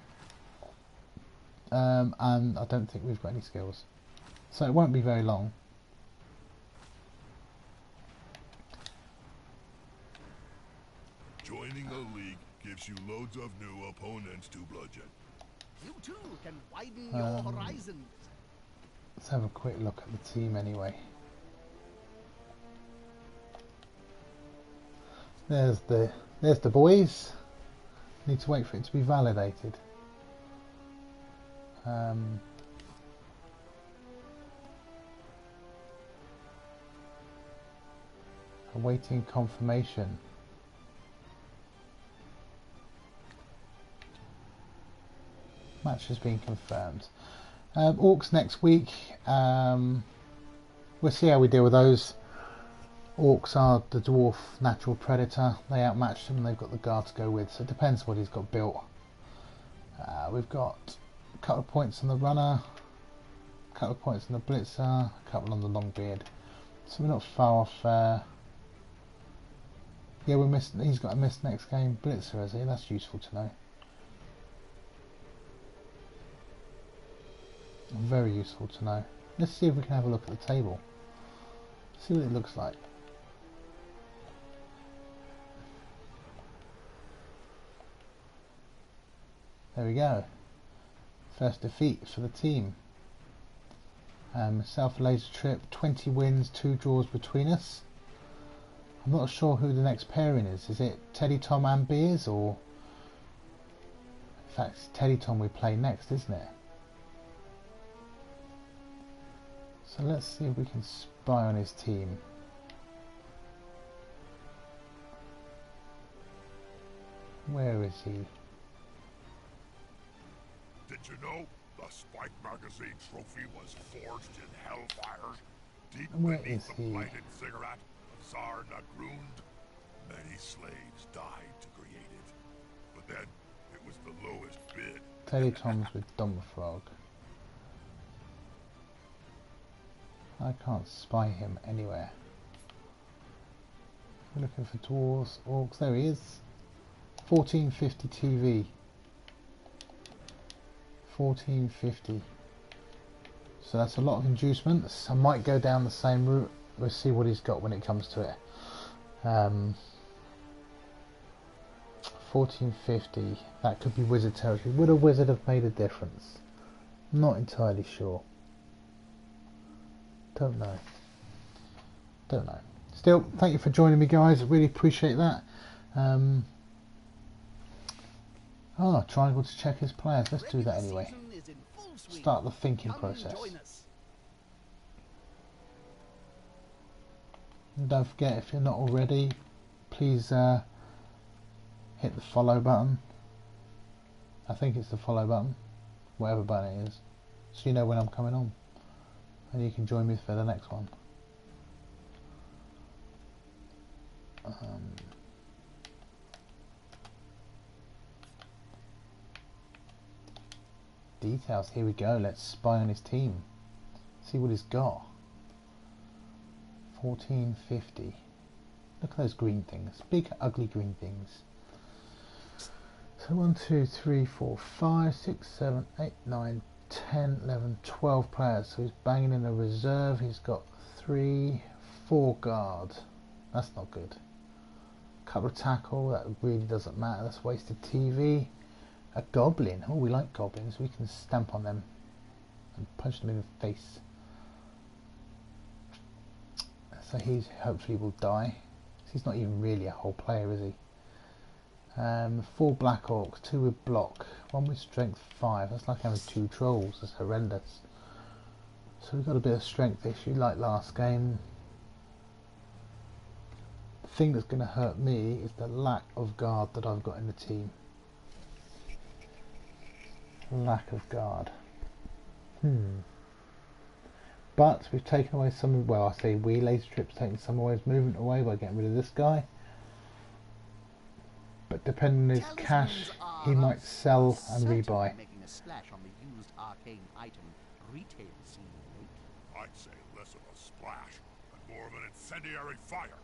And I don't think we've got any skills. So it won't be very long. Joining a league gives you loads of new opponents to bludgeon. You too can widen your horizons. Let's have a quick look at the team anyway. There's the boys. Need to wait for it to be validated. Awaiting confirmation. Match has been confirmed. Orcs next week. We'll see how we deal with those. Orcs are the dwarf natural predator. They outmatched him and they've got the guard to go with. So it depends what he's got built. We've got a couple of points on the runner, a couple of points on the blitzer, a couple on the longbeard. So we're not far off. Yeah, we missed. He's got a missed next game blitzer, has he? That's useful to know. Very useful to know. Let's see if we can have a look at the table. See what it looks like. There we go. First defeat for the team. Myself, Laser Trip, 20 wins, 2 draws between us. I'm not sure who the next pairing is. Is it Teddy Tom and Beers, or... In fact, it's Teddy Tom we play next, isn't it? So let's see if we can spy on his team. Where is he? Did you know the Spike Magazine trophy was forged in hellfire? Deep Where beneath is the he? blighted ziggurat of Tsar Nagrund, many slaves died to create it. But then, it was the lowest bid. Teddy Toms with Dumfrog. I can't spy him anywhere. We're looking for dwarves, orcs. There he is. 1450 TV. 1450. So that's a lot of inducements. I might go down the same route. We'll see what he's got when it comes to it. 1450. That could be wizard territory. Would a wizard have made a difference? Not entirely sure. Don't know. Don't know. Still, thank you for joining me, guys. I really appreciate that. Triangle to check his players. Let's do that anyway. Start the thinking process. And don't forget, if you're not already, please hit the follow button. I think it's the follow button, whatever button it is, so you know when I'm coming on, and you can join me for the next one. Details, here we go. Let's spy on his team, see what he's got. 1450. Look at those green things, big ugly green things. So 1, 2, 3, 4, 5, 6, 7, 8, 9, 10, 11, 12 players. So he's banging in a reserve. He's got 3, 4 guard. That's not good. Couple of tackle, that really doesn't matter. That's wasted TV. A goblin. Oh, we like goblins. We can stamp on them and punch them in the face. So he's hopefully will die. He's not even really a whole player, is he? 4 black orcs, 2 with block, 1 with strength 5. That's like having 2 trolls. That's horrendous. So we've got a bit of strength issue like last game. The thing that's going to hurt me is the lack of guard that I've got in the team. Lack of guard. But we've taken away some of, well, I say we, Laser Trip's taking some of his movement away by getting rid of this guy. But depending on his cash, he might sell and rebuy. Making a splash on the used arcane item retail scene. I'd say less of a splash and more of an incendiary fire.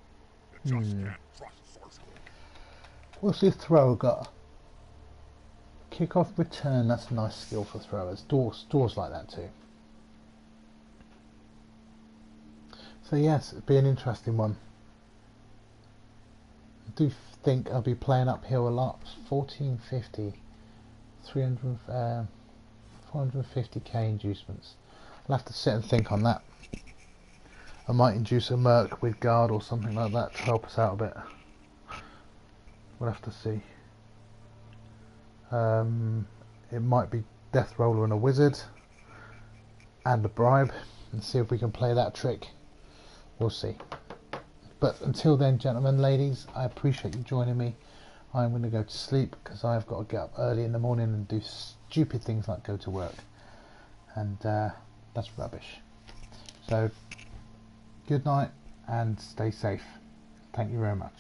You just can't trust sorcery. What's this thrower got? Kick off return, that's a nice skill for throwers. Doors like that too. So yes, it'd be an interesting one. I do think I'll be playing uphill a lot. 1450, 450k inducements. I'll have to sit and think on that. I might induce a merc with guard or something like that to help us out a bit. We'll have to see. It might be Death Roller and a wizard and a bribe, and see if we can play that trick. We'll see. But until then, gentlemen, ladies, I appreciate you joining me. I'm going to go to sleep because I've got to get up early in the morning and do stupid things like go to work, and that's rubbish. So good night and stay safe. Thank you very much.